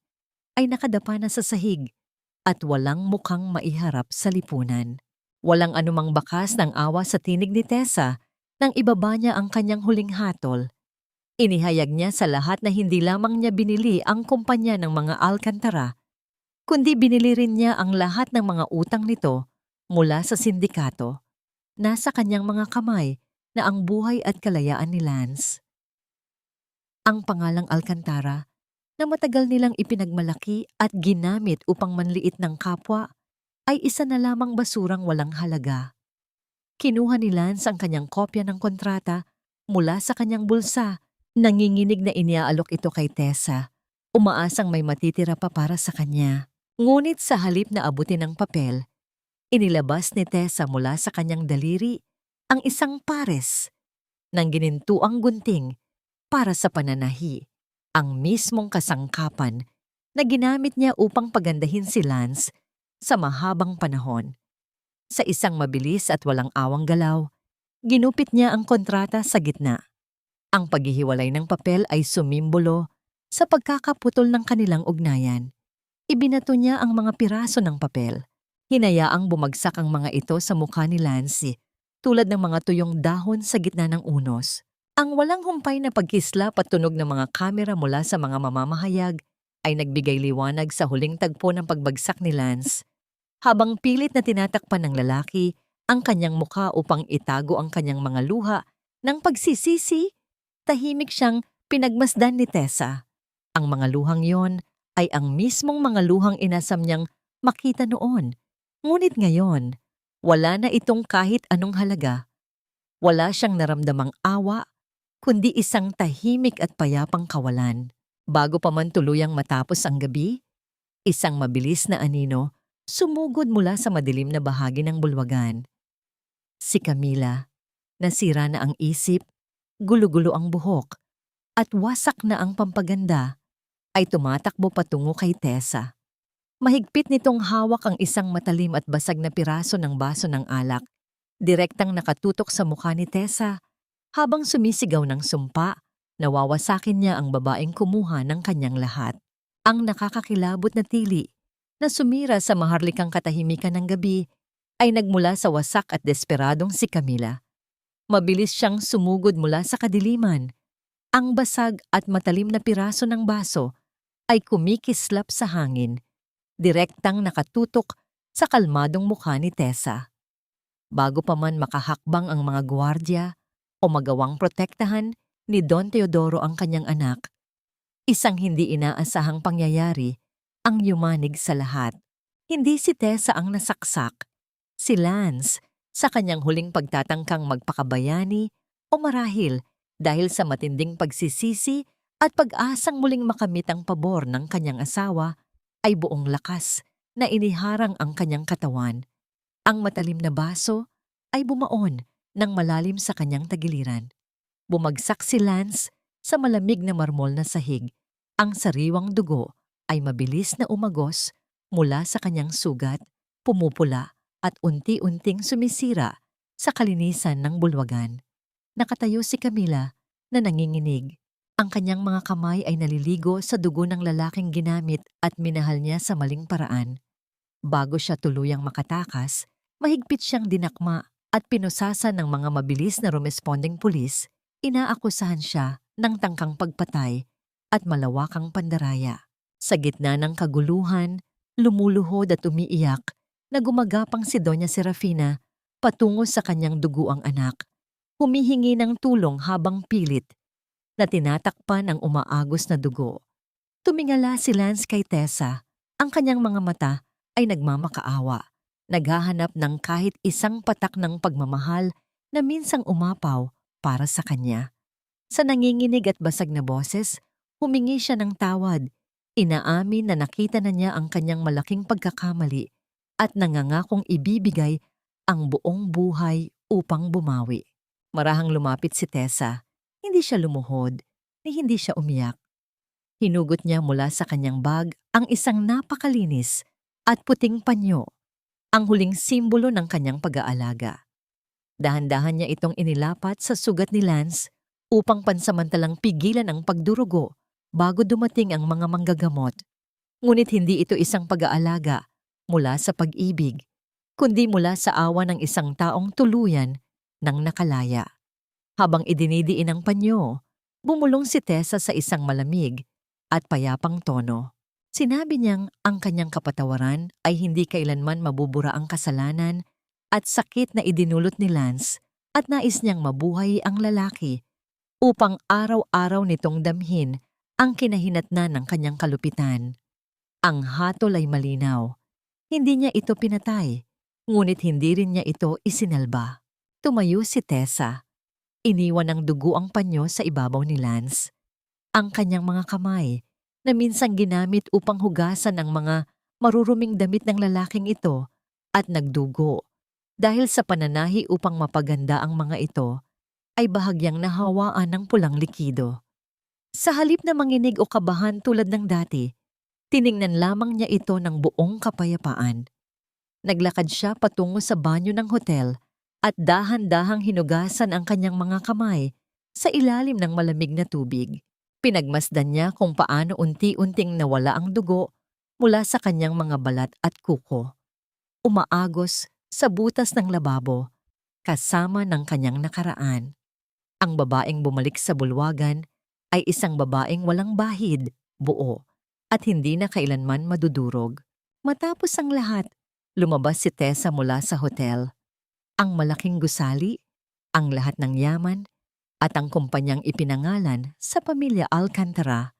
ay nakadapa na sa sahig at walang mukhang maiharap sa lipunan. Walang anumang bakas ng awa sa tinig ni Tessa nang ibaba niya ang kanyang huling hatol. Inihayag niya sa lahat na hindi lamang niya binili ang kumpanya ng mga Alcantara, kundi binili rin niya ang lahat ng mga utang nito mula sa sindikato. Nasa kanyang mga kamay na ang buhay at kalayaan ni Lance. Ang pangalang Alcantara na matagal nilang ipinagmalaki at ginamit upang manliit ng kapwa ay isa na lamang basurang walang halaga. Kinuha ni Lance ang kanyang kopya ng kontrata mula sa kanyang bulsa. Nanginginig na iniaalok ito kay Tessa, umaasang may matitira pa para sa kanya. Ngunit sa halip na abutin ng papel, inilabas ni Tessa mula sa kanyang daliri ang isang pares ng ginintuang gunting para sa pananahi, ang mismong kasangkapan na ginamit niya upang pagandahin si Lance sa mahabang panahon. Sa isang mabilis at walang awang galaw, ginupit niya ang kontrata sa gitna. Ang paghihiwalay ng papel ay sumimbolo sa pagkakaputol ng kanilang ugnayan. Ibinato niya ang mga piraso ng papel. Hinayaang bumagsak ang mga ito sa mukha ni Lance, tulad ng mga tuyong dahon sa gitna ng unos. Ang walang humpay na pagkislap at tunog ng mga kamera mula sa mga mamamahayag ay nagbigay liwanag sa huling tagpo ng pagbagsak ni Lance. Habang pilit na tinatakpan ng lalaki ang kanyang mukha upang itago ang kanyang mga luha ng pagsisisi, tahimik siyang pinagmasdan ni Tessa. Ang mga luhang yon ay ang mismong mga luhang inasam niyang makita noon. Ngunit ngayon, wala na itong kahit anong halaga. Wala siyang naramdamang awa, kundi isang tahimik at payapang kawalan. Bago pa man tuluyang matapos ang gabi, isang mabilis na anino sumugod mula sa madilim na bahagi ng bulwagan. Si Camila, nasira na ang isip, gulo-gulo ang buhok, at wasak na ang pampaganda, ay tumatakbo patungo kay Tessa. Mahigpit nitong hawak ang isang matalim at basag na piraso ng baso ng alak, direktang nakatutok sa mukha ni Tessa. Habang sumisigaw ng sumpa, nawawasakin niya ang babaeng kumuha ng kanyang lahat. Ang nakakakilabot na tili na sumira sa maharlikang katahimikan ng gabi ay nagmula sa wasak at desperadong si Camila. Mabilis siyang sumugod mula sa kadiliman. Ang basag at matalim na piraso ng baso ay kumikislap sa hangin, direktang nakatutok sa kalmadong mukha ni Tessa. Bago pa man makahakbang ang mga gwardiya o magawang protektahan ni Don Teodoro ang kanyang anak, isang hindi inaasahang pangyayari ang yumanig sa lahat. Hindi si Tessa ang nasaksak, si Lance sa kanyang huling pagtatangkang magpakabayani o marahil dahil sa matinding pagsisisi at pag-asang muling makamit ang pabor ng kanyang asawa ay buong lakas na iniharang ang kanyang katawan. Ang matalim na baso ay bumaon ng malalim sa kanyang tagiliran. Bumagsak si Lance sa malamig na marmol na sahig. Ang sariwang dugo ay mabilis na umagos mula sa kanyang sugat, pumupula at unti-unting sumisira sa kalinisan ng bulwagan. Nakatayo si Camila na nanginginig. Ang kanyang mga kamay ay naliligo sa dugo ng lalaking ginamit at minahal niya sa maling paraan. Bago siya tuluyang makatakas, mahigpit siyang dinakma at pinusasan ng mga mabilis na rumesponding pulis. Inaakusahan siya ng tangkang pagpatay at malawakang pandaraya. Sa gitna ng kaguluhan, lumuluhod at umiiyak na gumagapang si Doña Serafina patungo sa kanyang duguang anak. Humihingi ng tulong habang pilit na tinatakpan ang umaagos na dugo. Tumingala si Lance kay Tessa. Ang kanyang mga mata ay nagmamakaawa, naghahanap ng kahit isang patak ng pagmamahal na minsang umapaw para sa kanya. Sa nanginginig at basag na boses, humingi siya ng tawad. Inaamin na nakita na niya ang kanyang malaking pagkakamali at nangangakong ibibigay ang buong buhay upang bumawi. Marahang lumapit si Tessa. Hindi siya lumuhod, ni hindi siya umiyak. Hinugot niya mula sa kanyang bag ang isang napakalinis at puting panyo, ang huling simbolo ng kanyang pag-aalaga. Dahan-dahan niya itong inilapat sa sugat ni Lance upang pansamantalang pigilan ang pagdurugo bago dumating ang mga manggagamot. Ngunit hindi ito isang pag-aalaga mula sa pag-ibig, kundi mula sa awa ng isang taong tuluyan ng nakalaya. Habang idinidiin ang panyo, bumulong si Tessa sa isang malamig at payapang tono. Sinabi niyang ang kanyang kapatawaran ay hindi kailanman mabubura ang kasalanan at sakit na idinulot ni Lance at nais niyang mabuhay ang lalaki upang araw-araw nitong damhin ang kinahinatnan ng kanyang kalupitan. Ang hatol ay malinaw. Hindi niya ito pinatay, ngunit hindi rin niya ito isinalba. Tumayo si Tessa. Iniwan ng dugo ang panyo sa ibabaw ni Lance. Ang kanyang mga kamay na minsang ginamit upang hugasan ang mga maruruming damit ng lalaking ito at nagdugo dahil sa pananahi upang mapaganda ang mga ito ay bahagyang nahawaan ng pulang likido. Sa halip na manginig o kabahan tulad ng dati, tiningnan lamang niya ito ng buong kapayapaan. Naglakad siya patungo sa banyo ng hotel at dahan-dahang hinugasan ang kanyang mga kamay sa ilalim ng malamig na tubig. Pinagmasdan niya kung paano unti-unting nawala ang dugo mula sa kanyang mga balat at kuko. Umaagos sa butas ng lababo, kasama ng kanyang nakaraan. Ang babaeng bumalik sa bulwagan ay isang babaeng walang bahid, buo, at hindi na kailanman madudurog. Matapos ang lahat, lumabas si Tessa mula sa hotel. Ang malaking gusali, ang lahat ng yaman, at ang kumpanyang ipinangalan sa pamilya Alcantara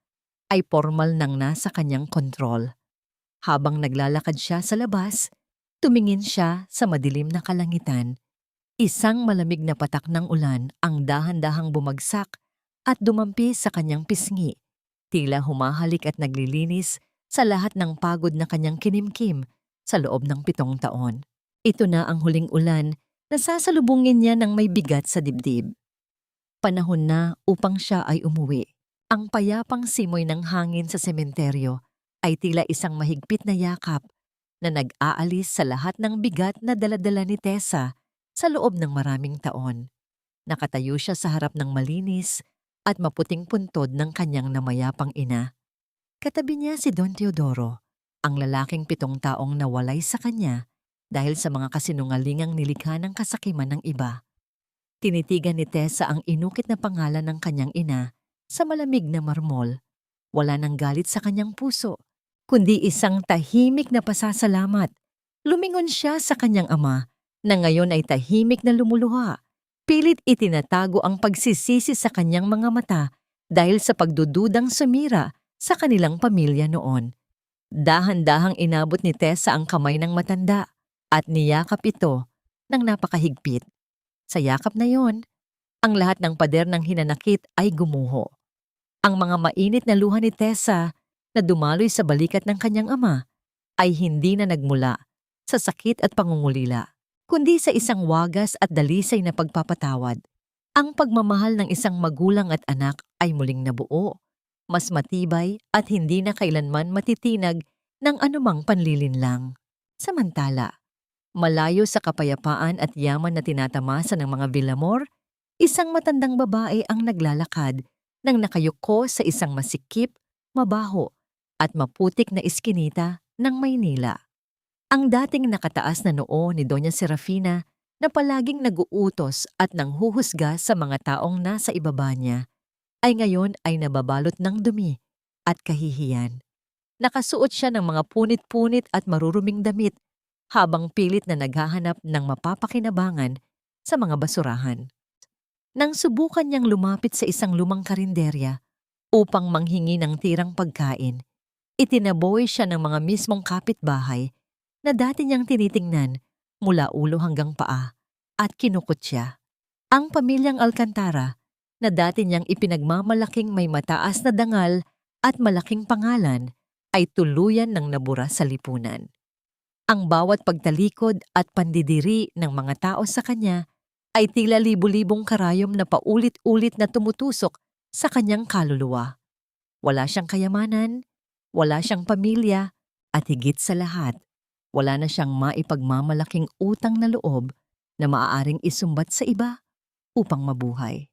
ay formal nang nasa kanyang kontrol. Habang naglalakad siya sa labas, tumingin siya sa madilim na kalangitan. Isang malamig na patak ng ulan ang dahan-dahang bumagsak at dumampi sa kanyang pisngi. Tila humahalik at naglilinis sa lahat ng pagod na kanyang kinimkim sa loob ng 7 taon. Ito na ang huling ulan na sasalubungin niya ng may bigat sa dibdib. Panahon na upang siya ay umuwi. Ang payapang simoy ng hangin sa sementeryo ay tila isang mahigpit na yakap na nag-aalis sa lahat ng bigat na daladala ni Tessa sa loob ng maraming taon. Nakatayo siya sa harap ng malinis at maputing puntod ng kanyang namayapang ina. Katabi niya si Don Teodoro, ang lalaking 7 taong nawalay sa kanya dahil sa mga kasinungalingang nilikha ng kasakiman ng iba. Tinitigan ni Tessa ang inukit na pangalan ng kanyang ina sa malamig na marmol. Wala nang galit sa kanyang puso, kundi isang tahimik na pasasalamat. Lumingon siya sa kanyang ama na ngayon ay tahimik na lumuluha. Pilit itinatago ang pagsisisi sa kanyang mga mata dahil sa pagdududang sumira sa kanilang pamilya noon. Dahan-dahang inabot ni Tessa ang kamay ng matanda at niyakap ito ng napakahigpit. Sa yakap na yon, ang lahat ng pader ng hinanakit ay gumuho. Ang mga mainit na luha ni Tessa na dumaloy sa balikat ng kanyang ama ay hindi na nagmula sa sakit at pangungulila, kundi sa isang wagas at dalisay na pagpapatawad. Ang pagmamahal ng isang magulang at anak ay muling nabuo, mas matibay at hindi na kailanman matitinag ng anumang panlilinlang. Samantala, malayo sa kapayapaan at yaman na tinatamasa ng mga Villamor, isang matandang babae ang naglalakad nang nakayuko sa isang masikip, mabaho at maputik na iskinita ng Maynila. Ang dating nakataas na noo ni Doña Serafina na palaging nag-uutos at nanghuhusga sa mga taong nasa ibaba niya, ay ngayon ay nababalot ng dumi at kahihiyan. Nakasuot siya ng mga punit-punit at maruruming damit habang pilit na naghahanap ng mapapakinabangan sa mga basurahan. Nang subukan niyang lumapit sa isang lumang karinderya upang manghingi ng tirang pagkain, itinaboy siya ng mga mismong kapitbahay na dati niyang tinitingnan mula ulo hanggang paa at kinukot siya. Ang pamilyang Alcantara na dati niyang ipinagmamalaking may mataas na dangal at malaking pangalan ay tuluyan ng nabura sa lipunan. Ang bawat pagtalikod at pandidiri ng mga tao sa kanya ay tila libu-libong karayom na paulit-ulit na tumutusok sa kanyang kaluluwa. Wala siyang kayamanan, wala siyang pamilya, at higit sa lahat, wala na siyang maipagmamalaking utang na loob na maaaring isumbat sa iba upang mabuhay.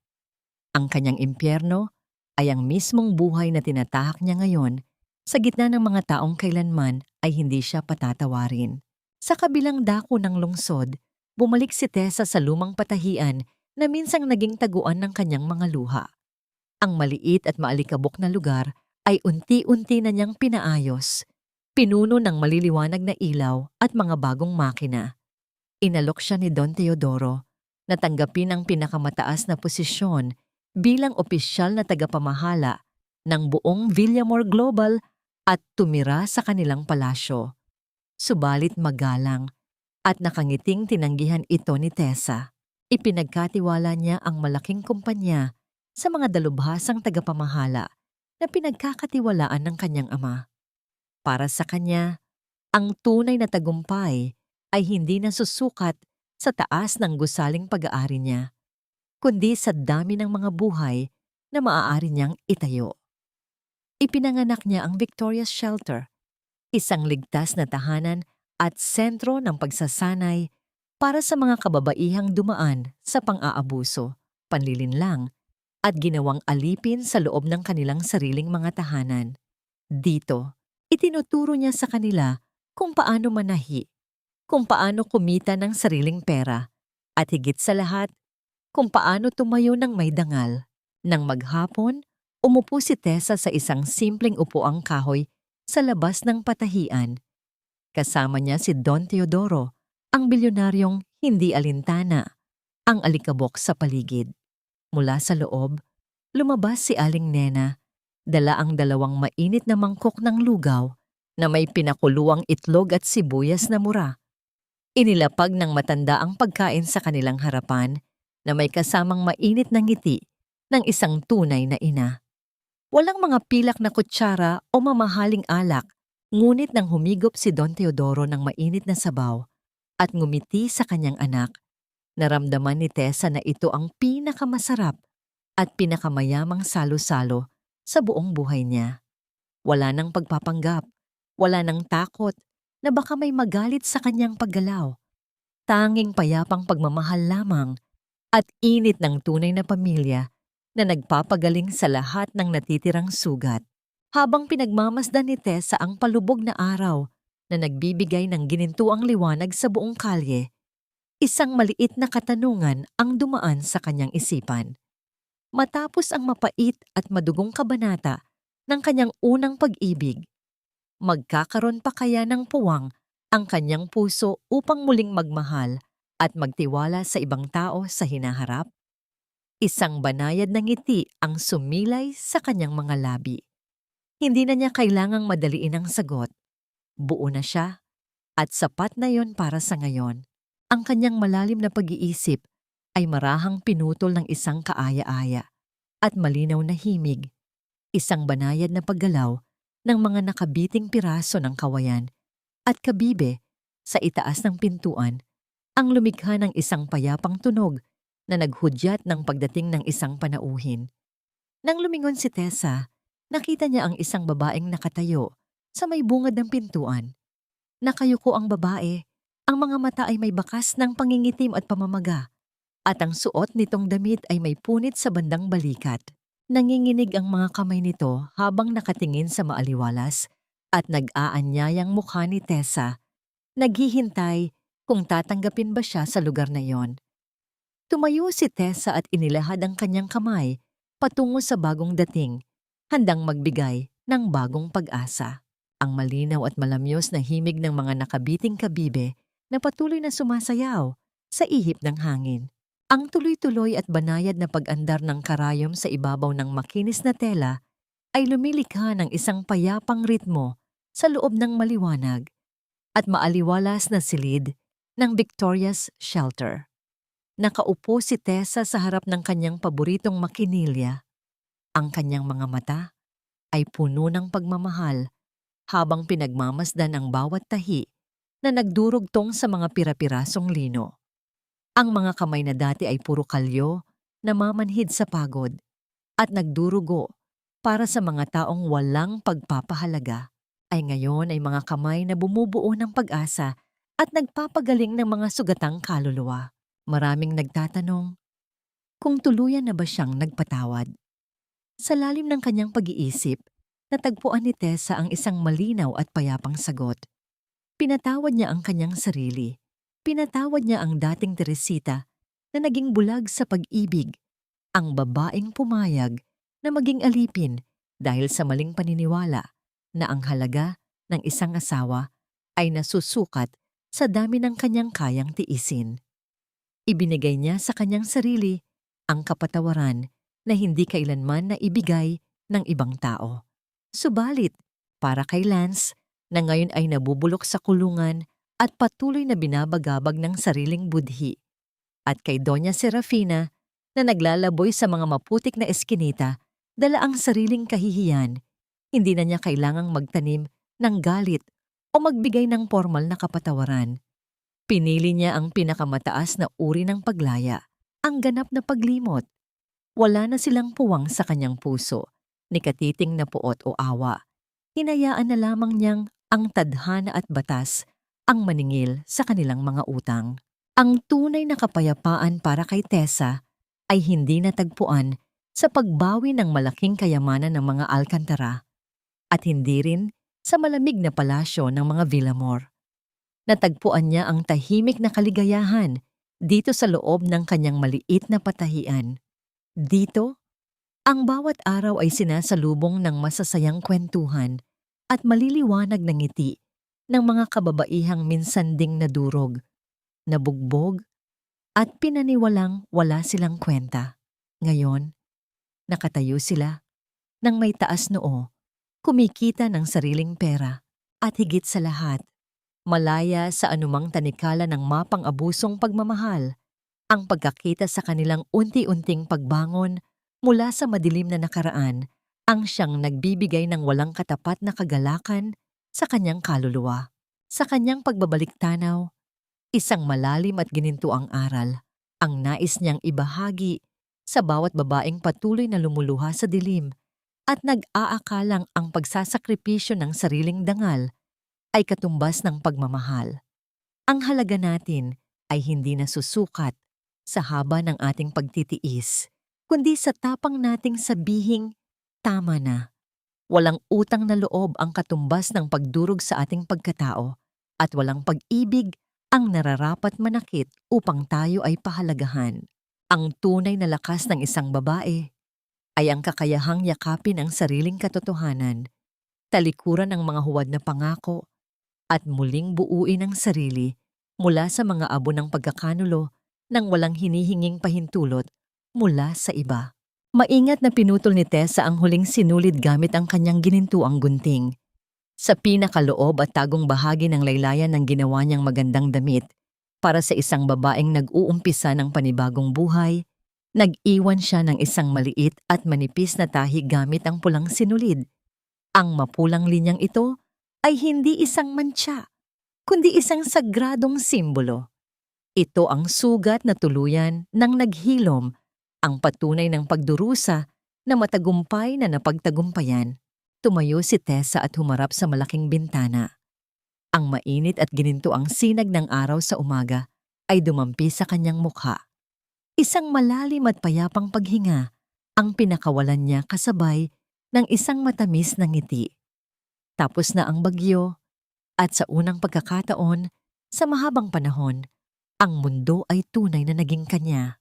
Ang kanyang impyerno ay ang mismong buhay na tinatahak niya ngayon sa gitna ng mga taong kailanman ay hindi siya patatawarin. Sa kabilang dako ng lungsod, bumalik si Tessa sa lumang patahian na minsang naging taguan ng kanyang mga luha. Ang maliit at maalikabok na lugar ay unti-unti na niyang pinaayos, pinuno ng maliliwanag na ilaw at mga bagong makina. Inalok siya ni Don Teodoro na tanggapin ang pinakamataas na posisyon bilang opisyal na tagapamahala ng buong Villamor Global at tumira sa kanilang palasyo. Subalit magalang at nakangiting tinanggihan ito ni Tessa. Ipinagkatiwala niya ang malaking kumpanya sa mga dalubhasang tagapamahala na pinagkakatiwalaan ng kanyang ama. Para sa kanya, ang tunay na tagumpay ay hindi nasusukat sa taas ng gusaling pag-aari niya, kundi sa dami ng mga buhay na maaari niyang itayo. Ipinanganak niya ang Victoria's Shelter, isang ligtas na tahanan at sentro ng pagsasanay para sa mga kababaihang dumaan sa pang-aabuso, panlilinlang, at ginawang alipin sa loob ng kanilang sariling mga tahanan. Dito, itinuturo niya sa kanila kung paano manahi, kung paano kumita ng sariling pera, at higit sa lahat, kung paano tumayo ng may dangal. Nang maghapon, umupo si Tessa sa isang simpleng upuang kahoy sa labas ng patahian. Kasama niya si Don Teodoro, ang bilyonaryong hindi alintana, ang alikabok sa paligid. Mula sa loob, lumabas si Aling Nena, dala ang 2 mainit na mangkok ng lugaw na may pinakuluang itlog at sibuyas na mura. Inilapag ng matanda ang pagkain sa kanilang harapan na may kasamang mainit na ngiti ng isang tunay na ina. Walang mga pilak na kutsara o mamahaling alak, ngunit nang humigop si Don Teodoro ng mainit na sabaw at ngumiti sa kanyang anak, naramdaman ni Tessa na ito ang pinakamasarap at pinakamayamang salo-salo sa buong buhay niya. Wala nang pagpapanggap, Wala nang takot na baka may magalit sa kanyang paggalaw. Tanging payapang pagmamahal lamang at init ng tunay na pamilya na nagpapagaling sa lahat ng natitirang sugat. Habang pinagmamasdan ni Tessa ang palubog na araw na nagbibigay ng ginintuang liwanag sa buong kalye, isang maliit na katanungan ang dumaan sa kanyang isipan. Matapos ang mapait at madugong kabanata ng kanyang unang pag-ibig, magkakaroon pa kaya ng puwang ang kanyang puso upang muling magmahal at magtiwala sa ibang tao sa hinaharap? Isang banayad na ngiti ang sumilay sa kanyang mga labi. Hindi na niya kailangang madaliin ang sagot. Buo na siya at sapat na yon para sa ngayon. Ang kanyang malalim na pag-iisip ay marahang pinutol ng isang kaaya-aya at malinaw na himig, isang banayad na paggalaw ng mga nakabiting piraso ng kawayan at kabibe sa itaas ng pintuan ang lumikha ng isang payapang tunog na naghudyat ng pagdating ng isang panauhin. Nang lumingon si Tessa, nakita niya ang isang babaeng nakatayo sa may bungad ng pintuan. Nakayuko ang babae, ang mga mata ay may bakas ng pangingitim at pamamaga, at ang suot nitong damit ay may punit sa bandang balikat. Nanginginig ang mga kamay nito habang nakatingin sa maaliwalas at nag-aanyayang mukha ni Tessa, naghihintay kung tatanggapin ba siya sa lugar na iyon. Tumayo si Tessa at inilahad ang kanyang kamay patungo sa bagong dating, handang magbigay ng bagong pag-asa. Ang malinaw at malamyos na himig ng mga nakabiting kabibe na patuloy na sumasayaw sa ihip ng hangin. Ang tuloy-tuloy at banayad na pag-andar ng karayom sa ibabaw ng makinis na tela ay lumilikha ng isang payapang ritmo sa loob ng maliwanag at maaliwalas na silid ng Victoria's Shelter. Nakaupo si Tessa sa harap ng kanyang paboritong makinilya. Ang kanyang mga mata ay puno ng pagmamahal habang pinagmamasdan ang bawat tahi na nagdurugtong sa mga pira-pirasong lino. Ang mga kamay na dati ay puro kalyo, namamanhid sa pagod, at nagdurugo para sa mga taong walang pagpapahalaga, ay ngayon ay mga kamay na bumubuo ng pag-asa at nagpapagaling ng mga sugatang kaluluwa. Maraming nagtatanong kung tuluyan na ba siyang nagpatawad. Sa lalim ng kanyang pag-iisip, natagpuan ni Tessa ang isang malinaw at payapang sagot. Pinatawad niya ang kanyang sarili. Pinatawad niya ang dating Teresita na naging bulag sa pag-ibig, ang babaeng pumayag na maging alipin dahil sa maling paniniwala na ang halaga ng isang asawa ay nasusukat sa dami ng kanyang kayang tiisin. Ibinigay niya sa kanyang sarili ang kapatawaran na hindi kailanman na ibigay ng ibang tao. Subalit, para kay Lance, na ngayon ay nabubulok sa kulungan at patuloy na binabagabag ng sariling budhi, at kay Doña Serafina na naglalaboy sa mga maputik na eskinita, dala ang sariling kahihiyan, hindi na niya kailangang magtanim ng galit o magbigay ng formal na kapatawaran. Pinili niya ang pinakamataas na uri ng paglaya, ang ganap na paglimot. Wala na silang puwang sa kanyang puso, ni katiting na puot o awa. Hinayaan na lamang niyang ang tadhana at batas ang maningil sa kanilang mga utang. Ang tunay na kapayapaan para kay Tessa ay hindi natagpuan sa pagbawi ng malaking kayamanan ng mga Alcantara at hindi rin sa malamig na palasyo ng mga Villamor. Natagpuan niya ang tahimik na kaligayahan dito sa loob ng kanyang maliit na patahian. Dito, ang bawat araw ay sinasalubong ng masasayang kwentuhan at maliliwanag na ngiti ng mga kababaihang minsan ding nadurog, nabugbog, at pinaniwalang wala silang kwenta. Ngayon, nakatayo sila nang may taas noo, kumikita ng sariling pera, at higit sa lahat, malaya sa anumang tanikala ng mapang-abusong pagmamahal, ang pagkakita sa kanilang unti-unting pagbangon mula sa madilim na nakaraan ang siyang nagbibigay ng walang katapat na kagalakan sa kanyang kaluluwa. Sa kanyang pagbabalik-tanaw, isang malalim at ginintuang aral ang nais niyang ibahagi sa bawat babaeng patuloy na lumuluha sa dilim at nag-aakalang ang pagsasakripisyo ng sariling dangal ay katumbas ng pagmamahal. Ang halaga natin ay hindi nasusukat sa haba ng ating pagtitiis, kundi sa tapang nating sabihing, tama na. Walang utang na loob ang katumbas ng pagdurog sa ating pagkatao at walang pag-ibig ang nararapat manakit upang tayo ay pahalagahan. Ang tunay na lakas ng isang babae ay ang kakayahang yakapin ang sariling katotohanan, talikuran ang mga huwad na pangako, at muling buuin ang sarili mula sa mga abo ng pagkakanulo nang walang hinihinging pahintulot mula sa iba. Maingat na pinutol ni Tessa ang huling sinulid gamit ang kanyang ginintuang gunting. Sa pinakaloob at tagong bahagi ng laylayan ng ginawa niyang magandang damit para sa isang babaeng nag-uumpisa ng panibagong buhay, nag-iwan siya ng isang maliit at manipis na tahi gamit ang pulang sinulid. Ang mapulang linyang ito ay hindi isang mantsa, kundi isang sagradong simbolo. Ito ang sugat na tuluyan ng naghilom, ang patunay ng pagdurusa na matagumpay na napagtagumpayan. Tumayo si Tessa at humarap sa malaking bintana. Ang mainit at ginintuang sinag ng araw sa umaga ay dumampi sa kanyang mukha. Isang malalim at payapang paghinga ang pinakawalan niya kasabay ng isang matamis na ngiti. Tapos na ang bagyo at sa unang pagkakataon, sa mahabang panahon, ang mundo ay tunay na naging kanya.